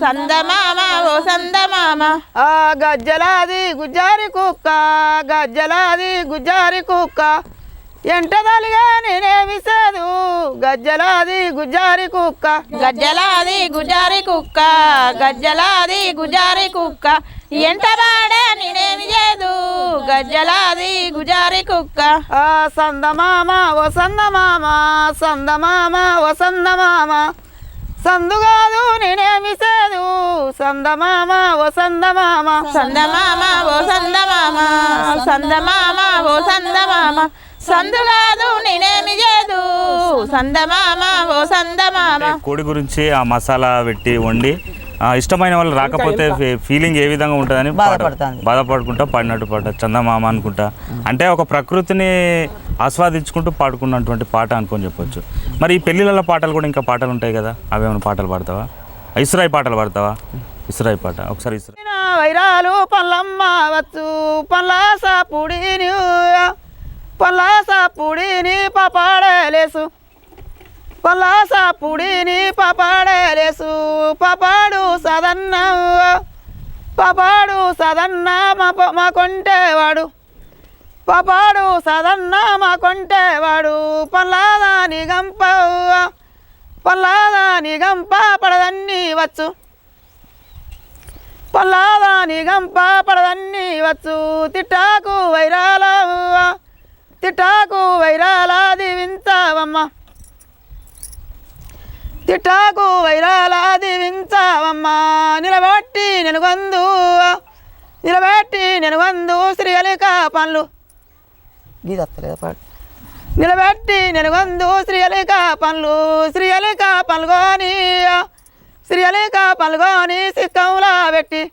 సందమామ ఓ సందమామ. ఆ గజ్జలాది గుజ్జారి కుక్క, గజ్జలాది గుజ్జారి కుక్క, ఎంటదలిగా నేనేమి సేదు, గజ్జలాది గుజ్జారి కుక్క, గజ్జలాది గుజారి కుక్క, గజ్జలాది గుజారి కుక్క, ఎంటబాడే నేనేమి చేదు, గజ్జలాది గుజారి కుక్క. ఆ సందమామ ఓ సందమామ, సందమామ ఓ సందమామ, సందుగాదు నేనేమి సేదు, సందమామ ఓ సందమామ, సందమామ ఓ సందమామ, సందమామ ఓ సందమామ, సందుగాదు నేనేమి చేదు, సందమామ ఓ సందమామ. కోడి గురించి ఆ మసాలా పెట్టి వండి ఇష్టమైన వాళ్ళు రాకపోతే ఫీలింగ్ ఏ విధంగా ఉంటుందని బాధపడుకుంటా పాడినట్టు పాట చందమామ అనుకుంటా. అంటే ఒక ప్రకృతిని ఆస్వాదించుకుంటూ పాడుకున్నటువంటి పాట అనుకొని చెప్పొచ్చు. మరి ఈ పెళ్ళిళ్ళ పాటలు కూడా ఇంకా పాటలు ఉంటాయి కదా, అవేమైనా పాటలు పాడతావా? ఇసురాయి పాటలు పాడతావా? ఇసురాయి పాట ఒకసారి. వైరాలు పల్లమ్మ వచ్చు, పల్లాస పుడిని, పల్లాస పుడిని పపాడలేసు, పలాస పుడిని పపాడలేసు, పపాడు సదన్న, పపాడు సదన్న మా కొంటేవాడు, పపాడు సదన్న మా కొంటేవాడు, పల్లాదాని గంప, పల్లాదాని గంప పడదన్నీ వచ్చు, పల్లాదాని గంప పడదన్నీ వచ్చు, తిట్టాకు వైరాల, తిట్టాకు వైరాల దీవించావమ్మ, తిట్టాకు వైరాల దీవించావమ్మ, నిలబెట్టి నెనుగొందు, నిలబెట్టి నెనుగొందు శ్రీయలిక పనులు, గీదత్తలేదు పాడు, నిలబెట్టి నెనుగొందు శ్రీయలిక పనులు, శ్రీయలిక పనులుగోని, శ్రీయలిక పనులుగోని సిక్కంలా పెట్టి,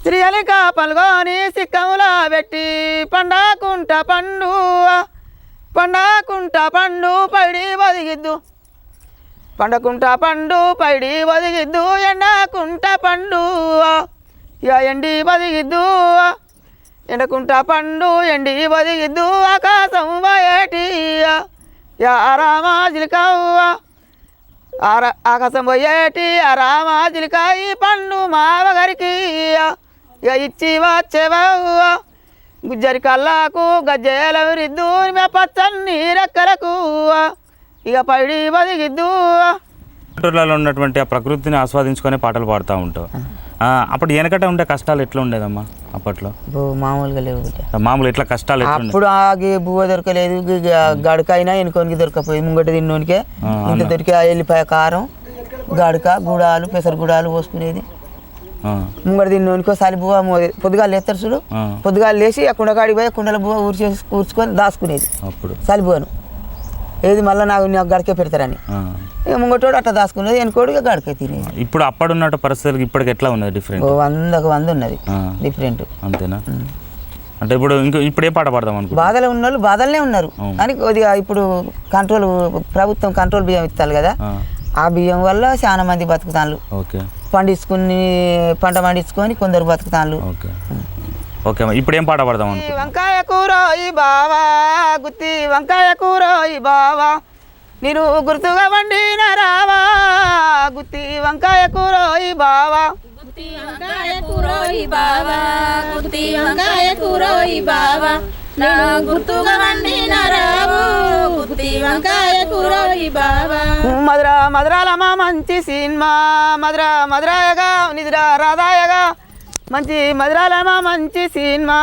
శ్రీయలిక పనులుగోని సిక్కంలా పెట్టి, పండాకుంట పండు, పండాకుంట పండు పైడి ఒదిగిద్దు, పండకుంట పండు పైడి ఒదిగిద్దు, ఎండకుంట పండు ఎండి ఒదిగిద్దు, ఎండకుంట పండు ఎండి ఒదిగిద్దు, ఆకాశం బయటి యా రామా చిలకవ్వ ఆకాశం పోయేటి ఆ రామా చిలక ఈ పండు మావగారికి ఇక ఇచ్చి వచ్చేవవ్వ గుజ్జరి కళ్ళకు గజ్జెల విరిద్దు మే పచ్చని రెక్కలకు ఇక పైడి బదిగిద్దు. పల్లెటూర్లలో ఉన్నటువంటి ఆ ప్రకృతిని ఆస్వాదించుకొని పాటలు పాడుతూ ఉంటావు. అప్పుడు వెనకట ఉండే కష్టాలు ఎట్లా ఉండేదమ్మా అప్పట్లో? మామూలుగా లేవు మామూలు ఎట్లా కష్టాలు ఎట్లా అప్పుడు ఆగి బువ్వ దొరకలేదు, గడకైనా ఎనుకోనికి దొరకపోయి ముంగట తిన్నోనికే ఇంత దొరికే ఎల్లిపాయ కారం గడక గుడాలు పెసర గుడాలు పోసుకునేది. ముంగట తిన్నోనికో సలి బువ్వ పొద్దుగాలు లేస్తారు చూడు, పొద్దుగాలు లేచి ఆ కుండకాడికి పోయి కుండల బువ్వ కూర్చుకొని దాచుకునేది అప్పుడు సలి బువ్వను. ఏది మళ్ళీ నాకు గడకే పెడతారని ఇక ముంగటోడు అట్లా దాచుకునేది, వెనుకోడు ఇక గడకే తినేది. ఇప్పుడు అప్పుడు ఉన్నట్టు పరిస్థితులకు ఇప్పటికి ఎట్లా ఉన్నది డిఫరెంట్? 100 ఉన్నది డిఫరెంట్. అంతేనా? అంటే ఇప్పుడు ఏ పాట పాడదాం అనుకో? బాధలు ఉన్న వాళ్ళు బాధలనే ఉన్నారు కానీ కొద్దిగా ఇప్పుడు కంట్రోల్ ప్రభుత్వం కంట్రోల్ బియ్యం ఇస్తారు కదా, ఆ బియ్యం వల్ల చాలా మంది బతుకుతాను. ఓకే, పంట పండించుకొని కొందరు బతుకుతాను. Okay okay. ఇప్పుడు ఏం పాట పాడదాం అనుకో? వంకాయ కూర ఈ బావా గుత్తి వంకాయ కూర ఈ బావా నేను గుర్తుగా వండిన రావా గుత్తి వంకాయ కూర ఈ బావా గుత్తి వంకాయ కూరోయి బావా గుత్తి వంకాయ కూరోయి బావా నేను గుర్తుగా వండిన రావు గుత్తి వంకాయ కూరోయి బావా. మధురాలమ్మా మంచి సినిమా మధురాయగా నిద్ర రాదాయగా మంచి మధురాలమ్మా మంచి సినిమా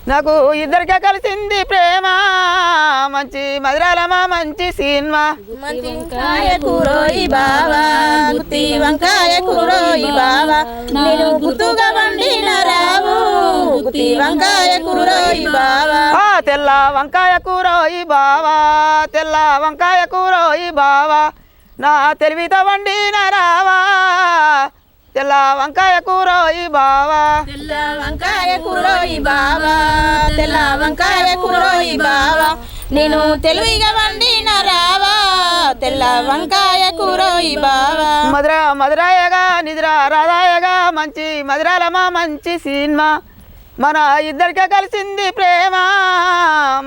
నాకు ఇద్దరికే కలిసింది ప్రేమ మంచి మధురాలమ్మా మంచి సినిమా. వంకాయ కూరోయి బావా గుత్తి వంకాయ కూరోయి బావా నేను గుర్తుగా వండిన రావు గుత్తి వంకాయ కూరోయి బావా. తెల్ల వంకాయ కూరోయి బావా తెల్ల వంకాయ కూరోయి బావా నా తెలివితో వండిన రావా తెల్ల వంకాయ కూరోయి బావా తెల్ల వంకాయ కూరోయి బావా తెల్ల వంకాయ కూరోయి బావా నేను తెలివిగా వండిన రావా తెల్ల వంకాయ కూరోయి బావా. మధురాయగా నిద్ర రాదాయగా మంచి మధురాలమ్మా మంచి సినిమా మన ఇద్దరికే కలిసింది ప్రేమ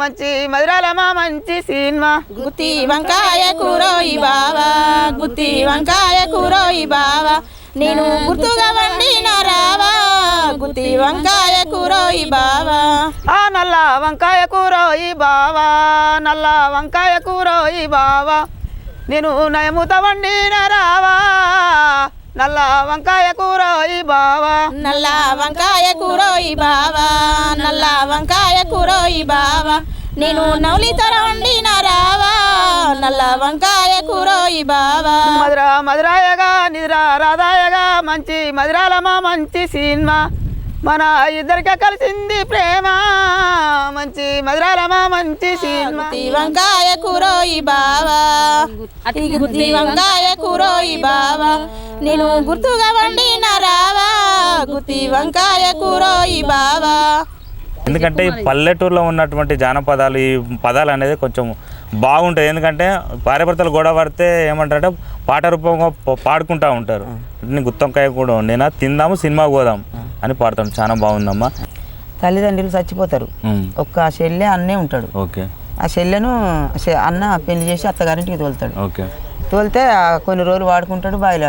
మంచి మధురాలమ్మా మంచి సినిమా. గుత్తి వంకాయ కూరోయి బావా గుత్తి వంకాయ కూరోయి బావా నేను గుర్తుగా వండిన రావా గుత్తి వంకాయ కూరోయి బావా. నల్ల వంకాయ కూరోయి బావా నల్ల వంకాయ కూరోయి బావా నేను నయముత వండిన రావా నల్ల వంకాయ కూరోయి బావా నల్ల వంకాయ కూరోయి బావా నల్ల వంకాయ కూరోయి బావా నేను నవలితర వండిన రావా నల్ల వంకాయ కూరోయి బావా. మధురాయగా నిద్ర రాదాయగా మంచి మధురాలమ్మా మంచి సినిమా మన ఇద్దరికే కలిసింది ప్రేమ మంచి మధురాలమ్మా మంచి సినిమా. గుత్తి వంకాయ కూరోయి బావా గుత్తి వంకాయ కూరోయి బావా నేను గుర్తుగా వండిన రావా గుత్తి వంకాయ కూరోయి బావా. ఎందుకంటే ఈ పల్లెటూరులో ఉన్నటువంటి జానపదాలు ఈ పదాలు అనేది కొంచెం బాగుంటాయి. ఎందుకంటే భార్యాభర్తలు గొడవ పడితే ఏమంటారంటే పాట రూపంగా పాడుకుంటూ ఉంటారు. గుత్తొంకాయ కూడా వండినా తిందాము సినిమాకి పోదాం అని పాడతాం. చాలా బాగుందమ్మా. తల్లిదండ్రులు చచ్చిపోతారు, ఒక్క చెల్లె అన్నే ఉంటాడు. ఓకే, ఆ చెల్లెను అన్న పెళ్లి చేసి అత్తగారింటికి తోలుతాడు. ఓకే, తోలితే కొన్ని రోజులు వాడుకుంటాడు, బాయిలు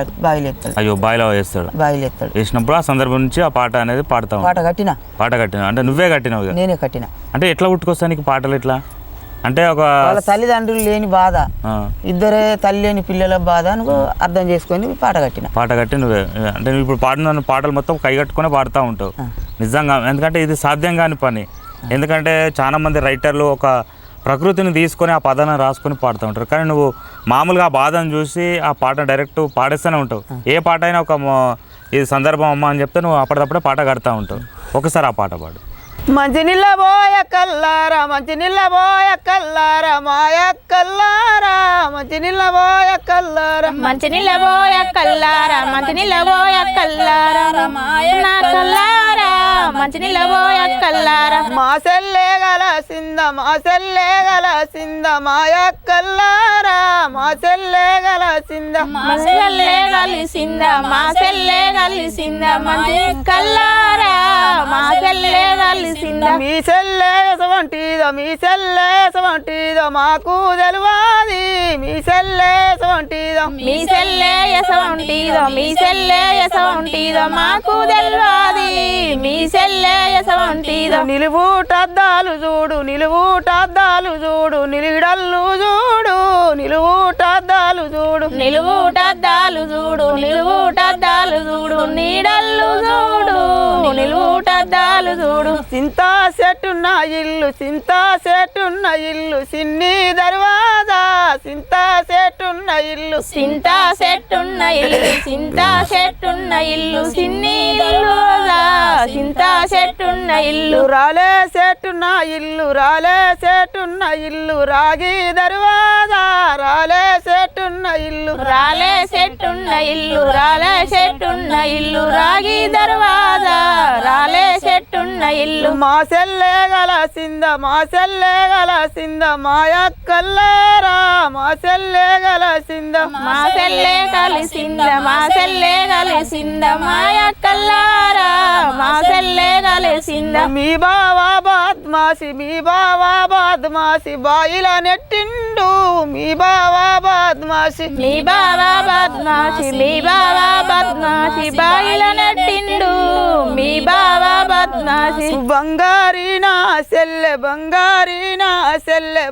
ఎత్తాడు. అయ్యో బాయిలో వేస్తాడు. బాయిలు ఎత్తాడు వేసినప్పుడు ఆ సందర్భం నుంచి ఆ పాట అనేది పాడతాం. పాట కట్టినా అంటే నువ్వే కట్టినావు? నేనే కట్టిన. అంటే ఎట్లా పుట్టుకొస్తా నీకు పాటలు? ఎట్లా అంటే వాళ్ళ తల్లిదండ్రులు లేని బాధ, ఇద్దరే తల్లి లేని పిల్లల బాధ నువ్వు అర్థం చేసుకొని పాట కట్టి నువ్వే అంటే నువ్వు ఇప్పుడు పాడిన పాటలు మొత్తం కైగట్టుకునే పాడుతూ ఉంటావు. నిజంగా ఎందుకంటే ఇది సాధ్యం కాని పని. ఎందుకంటే చాలా మంది రైటర్లు ఒక ప్రకృతిని తీసుకొని ఆ పదాన్ని రాసుకొని పాడుతూ ఉంటారు. కానీ నువ్వు మామూలుగా ఆ బాధను చూసి ఆ పాట డైరెక్ట్ పాడేస్తూనే ఉంటావు. ఏ పాట అయినా ఒక ఇది సందర్భం అమ్మ అని చెప్తే నువ్వు అప్పటికప్పుడే పాట కడతా ఉంటావు. ఒకసారి ఆ పాట పాడు. మంచి నిల్లబోయ కల్లారా మంచి నిల్లబోయ కల్లారా మాయ కల్లారా మంచి నిల్లబోయ కల్లారా మంచి నిల్లబోయ కల్లారా మంచి నిల్లబోయ కల్లారా మాయ కల్లారా మంచి నిల్లబోయ కల్లారా మా సెల్లే గల సింద మా సెల్లే గల సింద మాయ కల్లారా మా సెల్లే గల సింద మా సెల్లే కలిసింద మా సెల్లే కలిసింద మంచి కల్లారా మా సెల్లే కలిసింద కలిసిందా మీ సెల్లేసవంటిదో మీ సెల్లేసవంటిదో మాకు తెలియదు మీ సెల్లేసవంటిదో మీ సెల్లే యసవంటిదో మీ సెల్లే యసవంటిదో మాకు తెల్వాది మీ సెల్లే యసవంటిదో నిలువుటద్దాలు చూడు నిలువుటద్దాలు చూడు నిలుగడల్లు చూడు నిలువుటద్దాలు చూడు నిలువుటద్దాలు చూడు నిలువుటద్దాలు చూడు నీడల్లు చూడు నిలువుటద్దాలు చూడు చింతా చెట్టున్న ఇల్లు చింతా చెట్టున్న ఇల్లు సిన్ని దర్వాజా చింతా చెట్టున్న ఇల్లు చింతా చెట్టున్న ఇల్లు చింతా చెట్టున్న ఇల్లు సిన్ని దర్వాజా చింతా చెట్టున్న ఇల్లు రాలే చెట్టున్న ఇల్లు రాలే చెట్టున్న ఇల్లు రాగి దర్వాజా రాలే చెట్టున్న ఇల్లు రాలే చెట్టున్న ఇల్లు రాలే చెట్టున్న ఇల్లు రాగి దర్వాజా రాలే చెట్టున్న ఇల్లు మా సెల్లే గలసింద మా సెల్లే గలసింద మాయక్కల్లారా మా సెల్లే గలసింద మా సెల్లే కలిసింద మా సెల్లే కలిసింద మాయక్కల్లారా మా సెల్లే కలిసింద మీ బావా బద్మాసి మీ బావా బద్మాసి బాయిల నెట్టిండు మీ బావా బద్మాసి మీ బావా బద్మాసి మీ బావా బద్మాసి బాయిల నెట్టిండు మీ బావా బద్మాసి బంగారి నా సెల్లె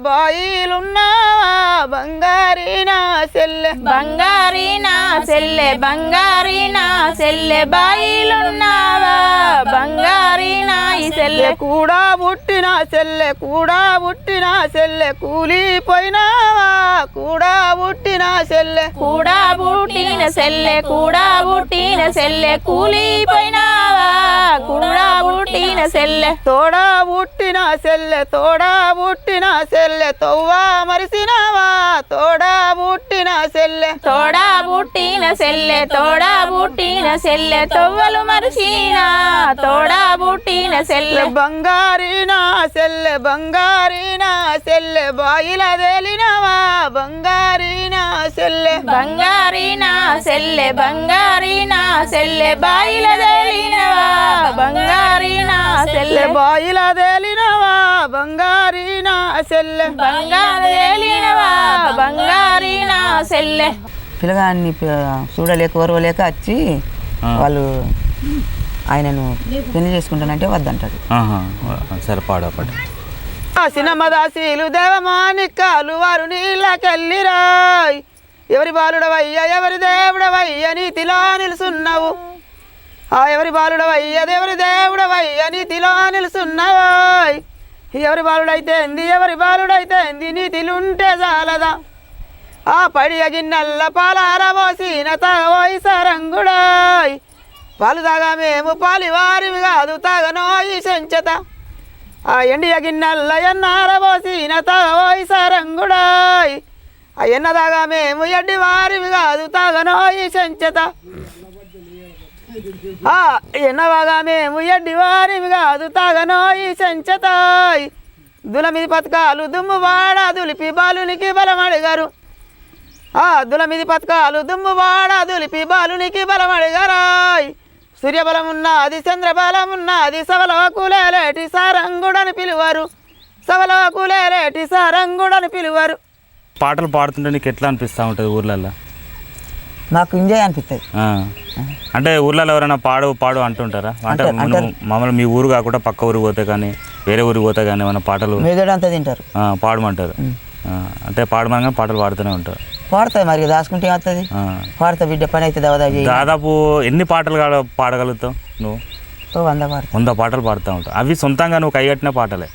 బాయిలున్నావా బంగారి నా సెల్లె బంగారి నా సెల్లె బంగారి నా సెల్లె బాయిలున్నావా బంగారి నా ఈ సెల్లె కూడా పుట్టిన సెల్లె కూడా పుట్టిన సెల్లె కూలిపోయినావా కూడా పుట్టిన సెల్లె కూడా పుట్టిన సెల్లె కూడా పుట్టిన సెల్లె కూలిపోయినావా కూడా పుట్టిన సెల్లె తోడా పుట్టిన సెల్లె తోడా పుట్టిన సెల్లె తవ్వా మరిసినావా తోడా పుట్టిన సెల్లె తోడా పుట్టిన సెల్లె తోడా పుట్టిన సెల్లె తొవ్వలు మరిసినా తోడా పుట్టిన సెల్లె బంగారి నా సెల్లె బాయిల తేలినవా బంగారి నా సెల్లె బంగారి నా సెల్లె బంగారి నా సెల్లె బాయిల తేలినవా బంగారి నా సెల్లె బాయిల తేలినవా బంగారి నా సెల్లె బంగారు తేలినవా బంగారి నా సెల్లె పిల్లగాన్ని చూడలేక ఓర్వలేక వచ్చి వాళ్ళు ఆయనను పెళ్లి చేసుకుంటానంటే వద్దంటాడు. సరే పాడపడి సినమదాసీలు దేవమానికాలు వారు నీళ్ళకెళ్ళిరాయ్ ఎవరి బాలుడవయ్య ఎవరి దేవుడవయ్య నీతిలో నిలుసున్నావు ఎవరి బాలుడవయ్య ఎవరి దేవుడవయ్య నీతిలో నిలుసున్నావాయ్ ఎవరి బాలుడైతే ఎంది ఎవరి బాలుడైతే ఎంది నీతిలుంటే చాలదా పడియ గిన్నెల్ల పాలారబోసిన తాగబోయి సరంగుడాయ్ పాలు తాగా మేము పాలివారివి కాదు తాగనోయి చెంచత ఎండియ గిన్నెల్ల ఎన్నారబోసిన తాగబోయి సరంగుడాయ్ ఎన్న తాగా మేము ఎడ్డి వారివి కాదు తాగనోయి చెంచత ఎన్నవాగా మేము ఎడ్డి వారివి కాదు తాగనోయి చెంచతాయ్ దులమిది పథకాలు దుమ్ము వాడ దులిపి బాలునికి బలమడిగారు దులమిది పథకాలు దుమ్ము వాడ దులిపి బాలునికి బలమడిగారాయ్ సూర్యబలం ఉన్నది చంద్రబలం ఉన్నది సవలకులేటి సారంగుడని పిలువారు సవలకులేటి సారంగుడని పిలువారు. పాటలు పాడుతుంటే నీకు ఎట్లా అనిపిస్తూ ఉంటుంది ఊర్లలో? నాకు ఎంజాయ్ అనిపిస్తుంది. అంటే ఊర్లలో ఎవరైనా పాడు అంటుంటారా? అంటే మామూలు మీ ఊరు కాకుండా పక్క ఊరికి పోతే కానీ వేరే ఊరికి పోతే కానీ ఏమైనా పాటలు అంతా తింటారు పాడమంటారు. అంటే పాడమని పాటలు పాడుతూనే ఉంటారు. పాడతాయి మరి దాచుకుంటే ఏమవుతుంది పాడతా బిడ్డ పని అయితే దాదాపు ఎన్ని పాటలు పాడగలుగుతావు నువ్వు? 100 పాటలు పాడుతూ ఉంటావు. అవి సొంతంగా నువ్వు కైగట్టిన పాటలే.